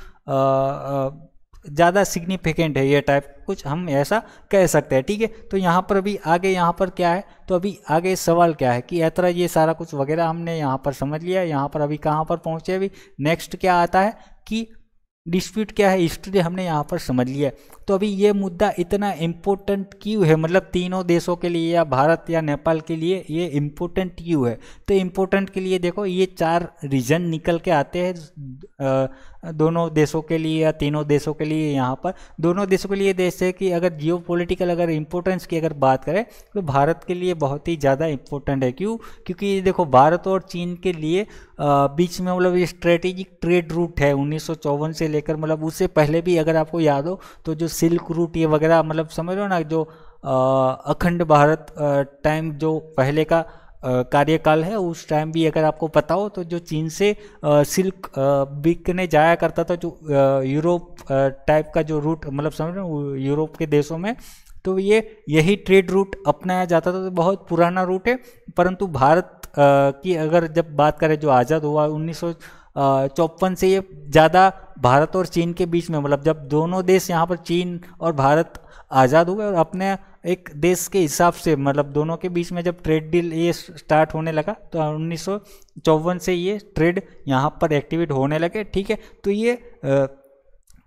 ज़्यादा सिग्निफिकेंट है, ये टाइप कुछ हम ऐसा कह सकते हैं, ठीक है। तो यहाँ पर अभी आगे यहाँ पर क्या है, तो अभी आगे सवाल क्या है कि यात्रा ये सारा कुछ वगैरह हमने यहाँ पर समझ लिया। यहाँ पर अभी कहाँ पर पहुँचे, अभी नेक्स्ट क्या आता है कि डिस्प्यूट क्या है, हिस्ट्री हमने यहाँ पर समझ लिया। तो अभी ये मुद्दा इतना इम्पोर्टेंट क्यों है, मतलब तीनों देशों के लिए या भारत या नेपाल के लिए ये इम्पोर्टेंट क्यों है। तो इम्पोर्टेंट के लिए देखो ये 4 रीजन निकल के आते हैं दोनों देशों के लिए या तीनों देशों के लिए। यहाँ पर दोनों देशों के लिए जैसे कि अगर जियोपॉलिटिकल अगर इम्पोर्टेंस की अगर बात करें तो भारत के लिए बहुत ही ज़्यादा इम्पोर्टेंट है। क्यों? क्योंकि देखो भारत और चीन के लिए बीच में मतलब ये स्ट्रेटेजिक ट्रेड रूट है 1954 से लेकर, मतलब उससे पहले भी अगर आपको याद हो तो जो सिल्क रूट ये वगैरह मतलब समझ लो ना, जो अखंड भारत टाइम जो पहले का कार्यकाल है उस टाइम भी अगर आपको पता हो तो जो चीन से सिल्क बिकने जाया करता था, जो यूरोप टाइप का जो रूट मतलब समझ रहे हो यूरोप के देशों में, तो ये यही ट्रेड रूट अपनाया जाता था। तो बहुत पुराना रूट है। परंतु भारत की अगर जब बात करें जो आज़ाद हुआ 1954 से, ये ज़्यादा भारत और चीन के बीच में मतलब जब दोनों देश यहाँ पर चीन और भारत आज़ाद हुए और अपने एक देश के हिसाब से मतलब दोनों के बीच में जब ट्रेड डील ये स्टार्ट होने लगा तो 1954 से ये ट्रेड यहाँ पर एक्टिवेट होने लगे, ठीक है। तो ये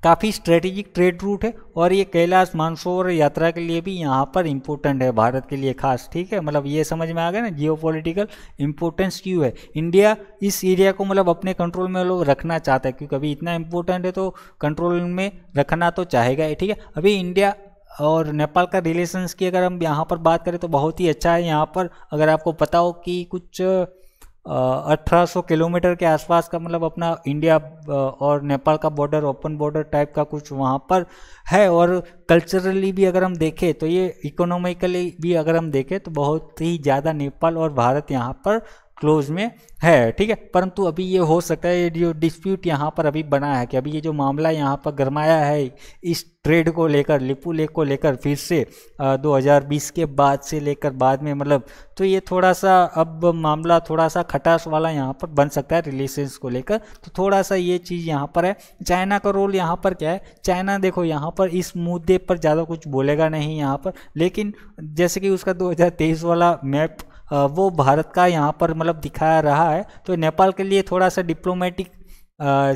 काफ़ी स्ट्रेटेजिक ट्रेड रूट है और ये कैलाश मानसरोवर यात्रा के लिए भी यहाँ पर इम्पोर्टेंट है भारत के लिए खास, ठीक है। मतलब ये समझ में आ गया ना जियोपॉलिटिकल इम्पोर्टेंस क्यों है। इंडिया इस एरिया को मतलब अपने कंट्रोल में लोग रखना चाहता है, क्योंकि अभी इतना इम्पोर्टेंट है तो कंट्रोल में रखना तो चाहेगा ही, ठीक है। अभी इंडिया और नेपाल का रिलेशंस की अगर हम यहाँ पर बात करें तो बहुत ही अच्छा है। यहाँ पर अगर आपको पता हो कि कुछ 1800 किलोमीटर के आसपास का मतलब अपना इंडिया और नेपाल का बॉर्डर ओपन बॉर्डर टाइप का कुछ वहाँ पर है। और कल्चरली भी अगर हम देखें तो ये इकोनॉमिकली भी अगर हम देखें तो बहुत ही ज़्यादा नेपाल और भारत यहाँ पर क्लोज में है, ठीक है। परंतु अभी ये हो सकता है जो डिस्प्यूट यहाँ पर अभी बना है कि अभी ये जो मामला यहाँ पर गरमाया है इस ट्रेड को लेकर, लिपू लेक को लेकर फिर से 2020 के बाद से लेकर बाद में मतलब, तो ये थोड़ा सा अब मामला थोड़ा सा खटास वाला यहाँ पर बन सकता है रिलेशंस को लेकर। तो थोड़ा सा ये चीज़ यहाँ पर है। चाइना का रोल यहाँ पर क्या है, चाइना देखो यहाँ पर इस मुद्दे पर ज़्यादा कुछ बोलेगा नहीं यहाँ पर, लेकिन जैसे कि उसका 2023 वाला मैप वो भारत का यहाँ पर मतलब दिखाया रहा है। तो नेपाल के लिए थोड़ा सा डिप्लोमेटिक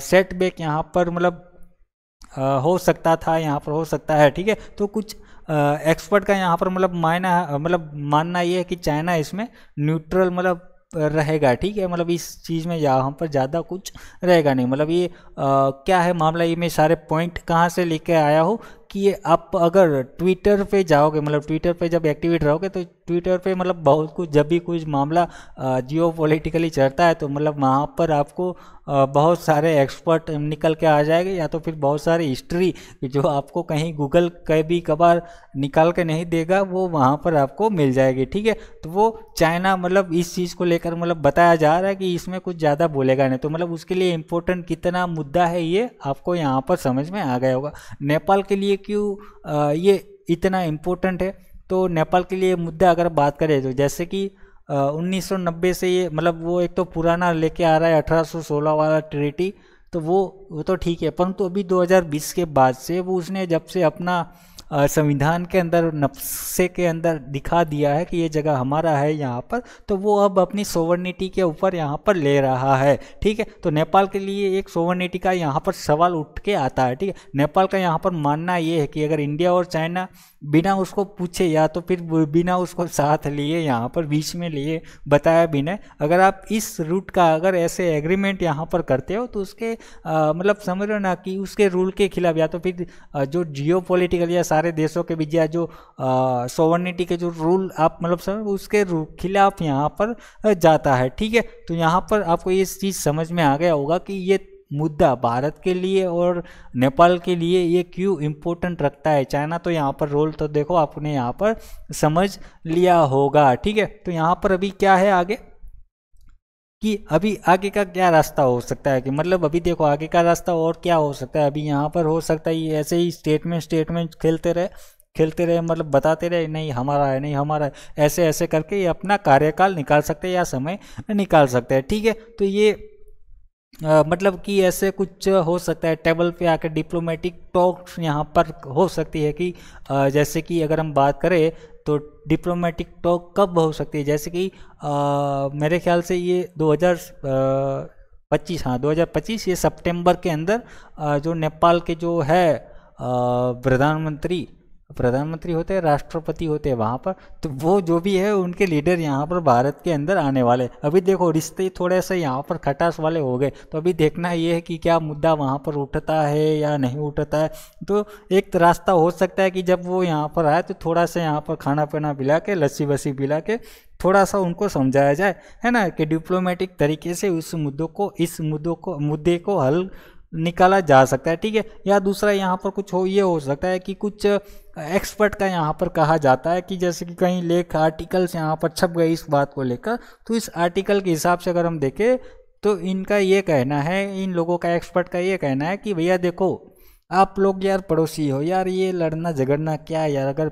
सेटबैक यहाँ पर मतलब हो सकता था, यहाँ पर हो सकता है, ठीक है। तो कुछ एक्सपर्ट का यहाँ पर मतलब मानना ये है कि चाइना इसमें न्यूट्रल मतलब रहेगा, ठीक है। मतलब इस चीज़ में यहाँ पर ज़्यादा कुछ रहेगा नहीं। मतलब ये क्या है मामला, ये मैं सारे पॉइंट कहाँ से लेके आया हूँ कि ये आप अगर ट्विटर पे जाओगे मतलब ट्विटर पे जब एक्टिवेट रहोगे तो ट्विटर पे मतलब बहुत कुछ जब भी कुछ मामला जियोपॉलिटिकली चलता है तो मतलब वहाँ पर आपको बहुत सारे एक्सपर्ट निकल के आ जाएंगे, या तो फिर बहुत सारी हिस्ट्री जो आपको कहीं गूगल कभी कभार निकाल के नहीं देगा वो वहाँ पर आपको मिल जाएगी, ठीक है। तो वो चाइना मतलब इस चीज़ को लेकर मतलब बताया जा रहा है कि इसमें कुछ ज़्यादा बोलेगा नहीं, तो मतलब उसके लिए इम्पोर्टेंट कितना मुद्दा है ये आपको यहाँ पर समझ में आ गया होगा। नेपाल के लिए क्यों ये इतना इम्पोर्टेंट है, तो नेपाल के लिए मुद्दा अगर बात करें तो जैसे कि 1990 से ये मतलब वो एक तो पुराना लेके आ रहा है 1816 वाला ट्रीटी, तो वो तो ठीक है। परंतु अभी 2020 के बाद से वो उसने जब से अपना संविधान के अंदर नक्शे के अंदर दिखा दिया है कि ये जगह हमारा है यहाँ पर, तो वो अब अपनी सोवर्निटी के ऊपर यहाँ पर ले रहा है, ठीक है। तो नेपाल के लिए एक सोवर्निटी का यहाँ पर सवाल उठ के आता है, ठीक है। नेपाल का यहाँ पर मानना ये है कि अगर इंडिया और चाइना बिना उसको पूछे या तो फिर बिना उसको साथ लिए यहाँ पर बीच में लिए बताया बिना, अगर आप इस रूट का अगर ऐसे एग्रीमेंट यहाँ पर करते हो तो उसके मतलब समझ लो ना कि उसके रूल के खिलाफ या तो फिर जो जियोपॉलिटिकल या सारे देशों के बीच या जो सोवर्निटी के जो रूल आप मतलब समझ उसके खिलाफ यहाँ पर जाता है। ठीक है, तो यहाँ पर आपको ये चीज़ समझ में आ गया होगा कि ये मुद्दा भारत के लिए और नेपाल के लिए ये क्यों इम्पोर्टेंट रखता है। चाइना तो यहाँ पर रोल तो देखो आपने यहाँ पर समझ लिया होगा। ठीक है, तो यहाँ पर अभी क्या है आगे कि अभी आगे का क्या रास्ता हो सकता है कि मतलब अभी देखो आगे का रास्ता और क्या हो सकता है। अभी यहाँ पर हो सकता है ये ऐसे ही स्टेटमेंट खेलते रहे मतलब बताते रहे नहीं हमारा है नहीं हमारा है, ऐसे ऐसे करके ये अपना कार्यकाल निकाल सकते हैं या समय निकाल सकते हैं। ठीक है, तो ये मतलब कि ऐसे कुछ हो सकता है टेबल पे आकर डिप्लोमेटिक टॉक्स यहाँ पर हो सकती है कि जैसे कि अगर हम बात करें तो डिप्लोमेटिक टॉक कब हो सकती है, जैसे कि मेरे ख्याल से ये 2025 हाँ 2025 ये सितंबर के अंदर जो नेपाल के जो है प्रधानमंत्री होते हैं राष्ट्रपति होते हैं वहाँ पर, तो वो जो भी है उनके लीडर यहाँ पर भारत के अंदर आने वाले। अभी देखो रिश्ते थोड़े से यहाँ पर खटास वाले हो गए, तो अभी देखना ये है कि क्या मुद्दा वहाँ पर उठता है या नहीं उठता है। तो एक रास्ता हो सकता है कि जब वो यहाँ पर आए तो थोड़ा सा यहाँ पर खाना पीना पिला के लस्सी वस्सी पिला के थोड़ा सा उनको समझाया जाए, है ना, कि डिप्लोमेटिक तरीके से इस मुद्दे को हल निकाला जा सकता है। ठीक है, या दूसरा यहाँ पर कुछ ये हो सकता है कि कुछ एक्सपर्ट का यहाँ पर कहा जाता है कि जैसे कि कहीं लेख आर्टिकल्स यहाँ पर छप गए इस बात को लेकर, तो इस आर्टिकल के हिसाब से अगर हम देखें तो इनका ये कहना है, इन लोगों का एक्सपर्ट का ये कहना है कि भैया देखो आप लोग यार पड़ोसी हो यार, ये लड़ना झगड़ना क्या है यार, अगर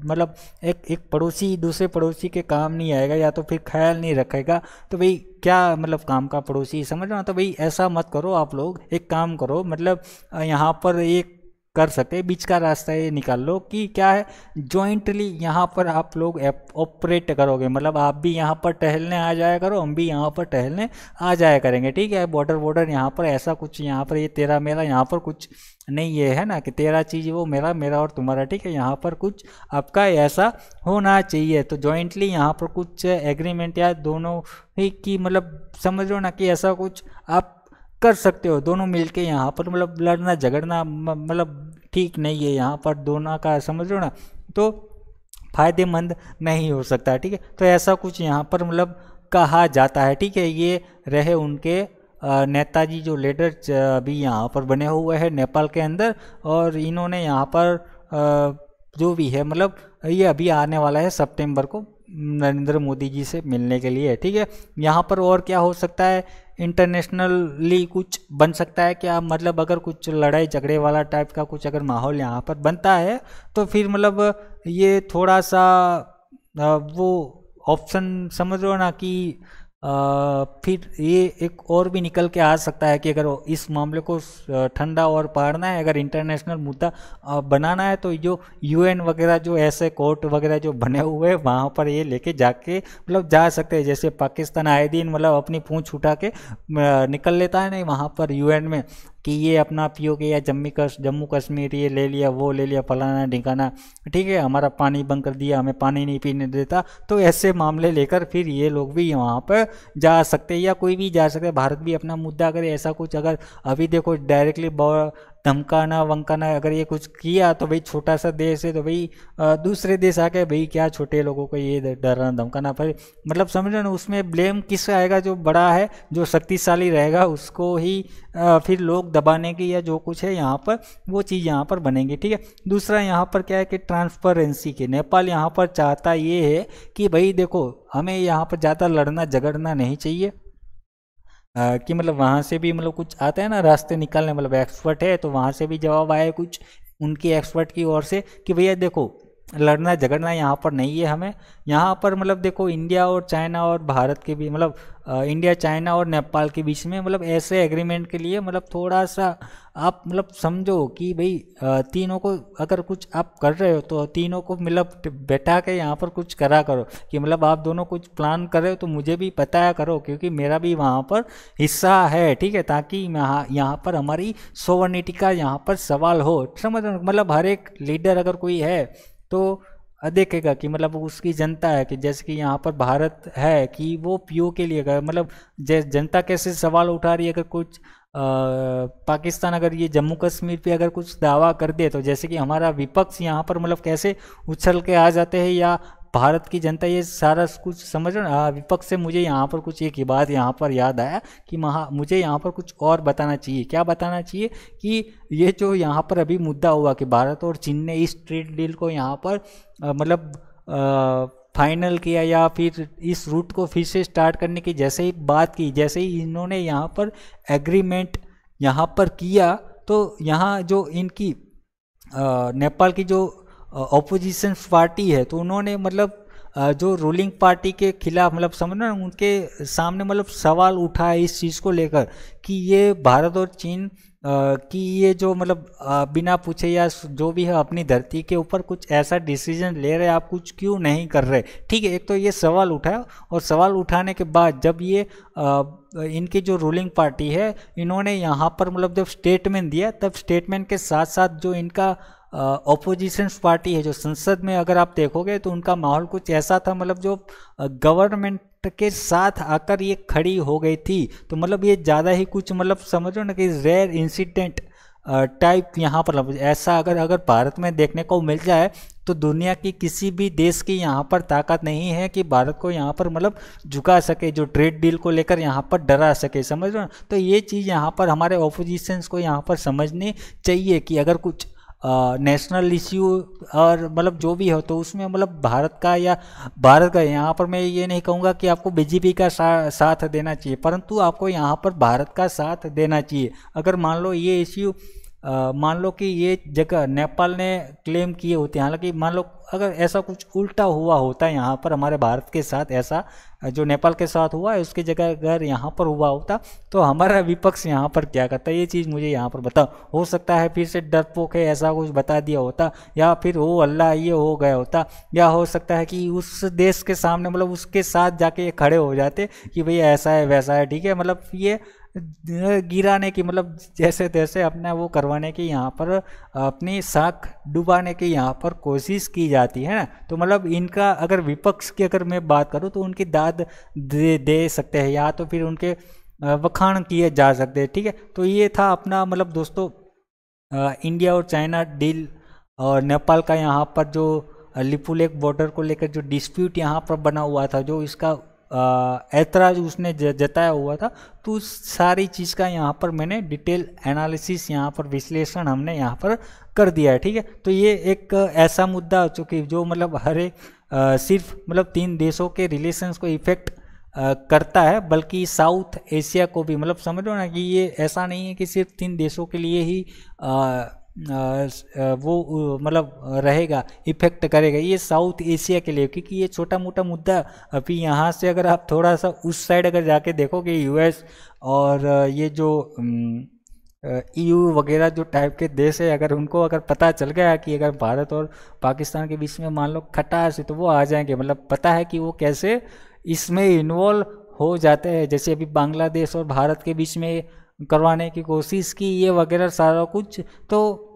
मतलब एक पड़ोसी दूसरे पड़ोसी के काम नहीं आएगा या तो फिर ख्याल नहीं रखेगा तो भाई क्या मतलब काम का पड़ोसी समझ रहे हो। तो भाई ऐसा मत करो, आप लोग एक काम करो, मतलब यहाँ पर एक कर सकते हैं बीच का रास्ता ये निकाल लो कि क्या है जॉइंटली यहाँ पर आप लोग ऑपरेट करोगे, मतलब आप भी यहाँ पर टहलने आ जाया करो, हम भी यहाँ पर टहलने आ जाया करेंगे। ठीक है, बॉर्डर यहाँ पर ऐसा कुछ यहाँ पर ये तेरा मेरा यहाँ पर कुछ नहीं ये है ना कि तेरा चीज़ वो मेरा मेरा और तुम्हारा। ठीक है, यहाँ पर कुछ आपका ऐसा होना चाहिए, तो जॉइंटली यहाँ पर कुछ एग्रीमेंट या दोनों ही की मतलब समझ लो ना कि ऐसा कुछ आप कर सकते हो दोनों मिलके यहाँ पर, मतलब लड़ना झगड़ना मतलब ठीक नहीं है यहाँ पर दोनों का, समझ लो ना, तो फायदेमंद नहीं हो सकता। ठीक है, तो ऐसा कुछ यहाँ पर मतलब कहा जाता है। ठीक है, ये रहे उनके नेताजी जो लीडर अभी यहाँ पर बने हुए हैं नेपाल के अंदर, और इन्होंने यहाँ पर जो भी है मतलब ये अभी आने वाला है सितंबर को नरेंद्र मोदी जी से मिलने के लिए। ठीक है, यहाँ पर और क्या हो सकता है, इंटरनेशनली कुछ बन सकता है क्या, मतलब अगर कुछ लड़ाई झगड़े वाला टाइप का कुछ अगर माहौल यहाँ पर बनता है तो फिर मतलब ये थोड़ा सा वो ऑप्शन समझ लो ना कि फिर ये एक और भी निकल के आ सकता है कि अगर इस मामले को ठंडा और पाड़ना है, अगर इंटरनेशनल मुद्दा बनाना है, तो जो यूएन वगैरह जो ऐसे कोर्ट वगैरह जो बने हुए हैं वहाँ पर ये लेके जाके मतलब जा सकते हैं। जैसे पाकिस्तान आए दिन मतलब अपनी पूंछ उठा के निकल लेता है नहीं वहाँ पर यूएन में कि ये अपना पीओके या जम्मू कश्मीर ये ले लिया वो ले लिया फलाना ढिकाना, ठीक है, हमारा पानी बंद कर दिया, हमें पानी नहीं पीने देता, तो ऐसे मामले लेकर फिर ये लोग भी वहाँ पर जा सकते हैं या कोई भी जा सकते हैं। भारत भी अपना मुद्दा करे ऐसा कुछ अगर अभी देखो डायरेक्टली धमकाना वमकाना अगर ये कुछ किया तो भाई छोटा सा देश है तो भाई दूसरे देश आके भाई क्या छोटे लोगों को ये डरना धमकाना पर मतलब समझ ना, उसमें ब्लेम किस आएगा, जो बड़ा है जो शक्तिशाली रहेगा उसको ही फिर लोग दबाने की या जो कुछ है यहाँ पर वो चीज़ यहाँ पर बनेंगी। ठीक है, दूसरा यहाँ पर क्या है कि ट्रांसपेरेंसी के नेपाल यहाँ पर चाहता ये है कि भाई देखो हमें यहाँ पर ज़्यादा लड़ना झगड़ना नहीं चाहिए कि मतलब वहाँ से भी मतलब कुछ आता है ना रास्ते निकालने, मतलब एक्सपर्ट है तो वहाँ से भी जवाब आए कुछ उनके एक्सपर्ट की ओर से कि भैया देखो लड़ना झगड़ना यहाँ पर नहीं है हमें, यहाँ पर मतलब देखो इंडिया और चाइना और भारत के भी मतलब इंडिया चाइना और नेपाल के बीच में मतलब ऐसे एग्रीमेंट के लिए मतलब थोड़ा सा आप मतलब समझो कि भाई तीनों को अगर कुछ आप कर रहे हो तो तीनों को मतलब बैठा के यहाँ पर कुछ करा करो कि मतलब आप दोनों कुछ प्लान कर रहे हो तो मुझे भी बताया करो क्योंकि मेरा भी वहाँ पर हिस्सा है। ठीक है, ताकि यहाँ पर हमारी सोवर्निटी का यहाँ पर सवाल हो, समझ मतलब हर एक लीडर अगर कोई है तो देखेगा कि मतलब उसकी जनता है कि जैसे कि यहाँ पर भारत है कि वो पीओ के लिए मतलब जनता कैसे सवाल उठा रही है, अगर कुछ पाकिस्तान अगर ये जम्मू कश्मीर पे अगर कुछ दावा कर दे तो जैसे कि हमारा विपक्ष यहाँ पर मतलब कैसे उछल के आ जाते हैं, या भारत की जनता ये सारा कुछ समझ रहे हो। विपक्ष से मुझे यहाँ पर कुछ एक ही बात यहाँ पर याद आया कि मुझे यहाँ पर कुछ और बताना चाहिए। क्या बताना चाहिए कि ये जो यहाँ पर अभी मुद्दा हुआ कि भारत और चीन ने इस ट्रेड डील को यहाँ पर मतलब फाइनल किया, या फिर इस रूट को फिर से स्टार्ट करने की जैसे ही बात की, जैसे ही इन्होंने यहाँ पर एग्रीमेंट यहाँ पर किया, तो यहाँ जो इनकी नेपाल की जो ऑपोजिशन पार्टी है, तो उन्होंने मतलब जो रूलिंग पार्टी के खिलाफ मतलब समझना उनके सामने मतलब सवाल उठाया इस चीज़ को लेकर कि ये भारत और चीन कि ये जो मतलब बिना पूछे या जो भी है अपनी धरती के ऊपर कुछ ऐसा डिसीजन ले रहे, आप कुछ क्यों नहीं कर रहे। ठीक है, एक तो ये सवाल उठाया, और सवाल उठाने के बाद जब ये इनकी जो रूलिंग पार्टी है इन्होंने यहाँ पर मतलब जब स्टेटमेंट दिया, तब स्टेटमेंट के साथ साथ जो इनका ऑपोजिशन पार्टी है जो संसद में अगर आप देखोगे तो उनका माहौल कुछ ऐसा था, मतलब जो गवर्नमेंट के साथ आकर ये खड़ी हो गई थी। तो मतलब ये ज़्यादा ही कुछ मतलब समझो ना कि रेयर इंसिडेंट टाइप यहाँ पर ऐसा अगर भारत में देखने को मिल जाए तो दुनिया की किसी भी देश की यहाँ पर ताकत नहीं है कि भारत को यहाँ पर मतलब झुका सके, जो ट्रेड डील को लेकर यहाँ पर डरा सके, समझ रहे हो। तो ये चीज़ यहाँ पर हमारे ऑपोजिशंस को यहाँ पर समझनी चाहिए कि अगर कुछ नेशनल इश्यू और मतलब जो भी हो तो उसमें मतलब भारत का यहाँ पर मैं ये नहीं कहूँगा कि आपको बीजेपी का साथ देना चाहिए, परंतु आपको यहाँ पर भारत का साथ देना चाहिए। अगर मान लो ये इश्यू मान लो कि ये जगह नेपाल ने क्लेम किए होते हैं, हालांकि मान लो अगर ऐसा कुछ उल्टा हुआ होता है यहाँ पर हमारे भारत के साथ, ऐसा जो नेपाल के साथ हुआ है उसकी जगह अगर यहाँ पर हुआ होता तो हमारा विपक्ष यहाँ पर क्या करता, ये चीज़ मुझे यहाँ पर बताओ। हो सकता है फिर से डरपोक है ऐसा कुछ बता दिया होता, या फिर ओ अल्लाह ये हो गया होता, या हो सकता है कि उस देश के सामने मतलब उसके साथ जाके खड़े हो जाते कि भैया ऐसा है वैसा है। ठीक है, मतलब ये गिराने की मतलब जैसे तैसे अपना वो करवाने की यहाँ पर अपनी साख डुबाने की यहाँ पर कोशिश की जाती है ना। तो मतलब इनका अगर विपक्ष की अगर मैं बात करूँ तो उनकी दाद दे सकते हैं, या तो फिर उनके वखाण किए जा सकते हैं। ठीक है, तो ये था अपना मतलब दोस्तों इंडिया और चाइना डील और नेपाल का यहाँ पर जो लिपुलेख बॉर्डर को लेकर जो डिस्प्यूट यहाँ पर बना हुआ था, जो इसका ऐतराज उसने जताया हुआ था, तो उस सारी चीज़ का यहाँ पर मैंने डिटेल एनालिसिस यहाँ पर विश्लेषण हमने यहाँ पर कर दिया है। ठीक है, तो ये एक ऐसा मुद्दा हो चुकी जो मतलब हर एक सिर्फ मतलब 3 देशों के रिलेशंस को इफेक्ट करता है, बल्कि साउथ एशिया को भी मतलब समझ लो ना कि ये ऐसा नहीं है कि सिर्फ 3 देशों के लिए ही वो मतलब रहेगा, इफेक्ट करेगा, ये साउथ एशिया के लिए, क्योंकि ये छोटा मोटा मुद्दा अभी यहाँ से अगर आप थोड़ा सा उस साइड अगर जाके देखोगे यूएस और ये जो EU वगैरह जो टाइप के देश है, अगर उनको अगर पता चल गया कि अगर भारत और पाकिस्तान के बीच में मान लो खटास है तो वो आ जाएंगे, मतलब पता है कि वो कैसे इसमें इन्वॉल्व हो जाते हैं। जैसे अभी बांग्लादेश और भारत के बीच में करवाने की कोशिश की ये वगैरह सारा कुछ, तो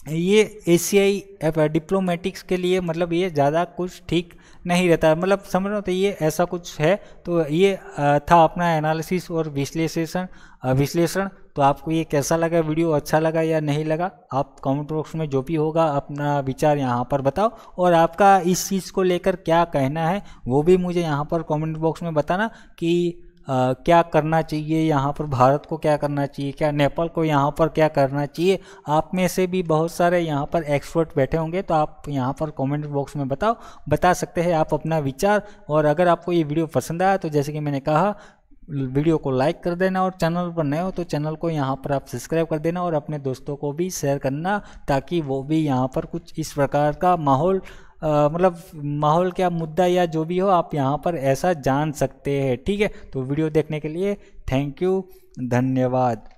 ये एशियाई डिप्लोमेटिक्स के लिए मतलब ये ज़्यादा कुछ ठीक नहीं रहता, मतलब समझ लो। तो ये ऐसा कुछ है, तो ये था अपना एनालिसिस और विश्लेषण। तो आपको ये कैसा लगा, वीडियो अच्छा लगा या नहीं लगा, आप कमेंट बॉक्स में जो भी होगा अपना विचार यहाँ पर बताओ, और आपका इस चीज़ को लेकर क्या कहना है वो भी मुझे यहाँ पर कमेंट बॉक्स में बताना कि क्या करना चाहिए, यहाँ पर भारत को क्या करना चाहिए, क्या नेपाल को यहाँ पर क्या करना चाहिए। आप में से भी बहुत सारे यहाँ पर एक्सपर्ट बैठे होंगे, तो आप यहाँ पर कमेंट बॉक्स में बता सकते हैं आप अपना विचार। और अगर आपको ये वीडियो पसंद आया तो जैसे कि मैंने कहा, वीडियो को लाइक कर देना, और चैनल पर नए हो तो चैनल को यहाँ पर आप सब्सक्राइब कर देना, और अपने दोस्तों को भी शेयर करना, ताकि वो भी यहाँ पर कुछ इस प्रकार का माहौल मतलब माहौल क्या मुद्दा या जो भी हो आप यहाँ पर ऐसा जान सकते हैं। ठीक है, तो वीडियो देखने के लिए थैंक यू, धन्यवाद।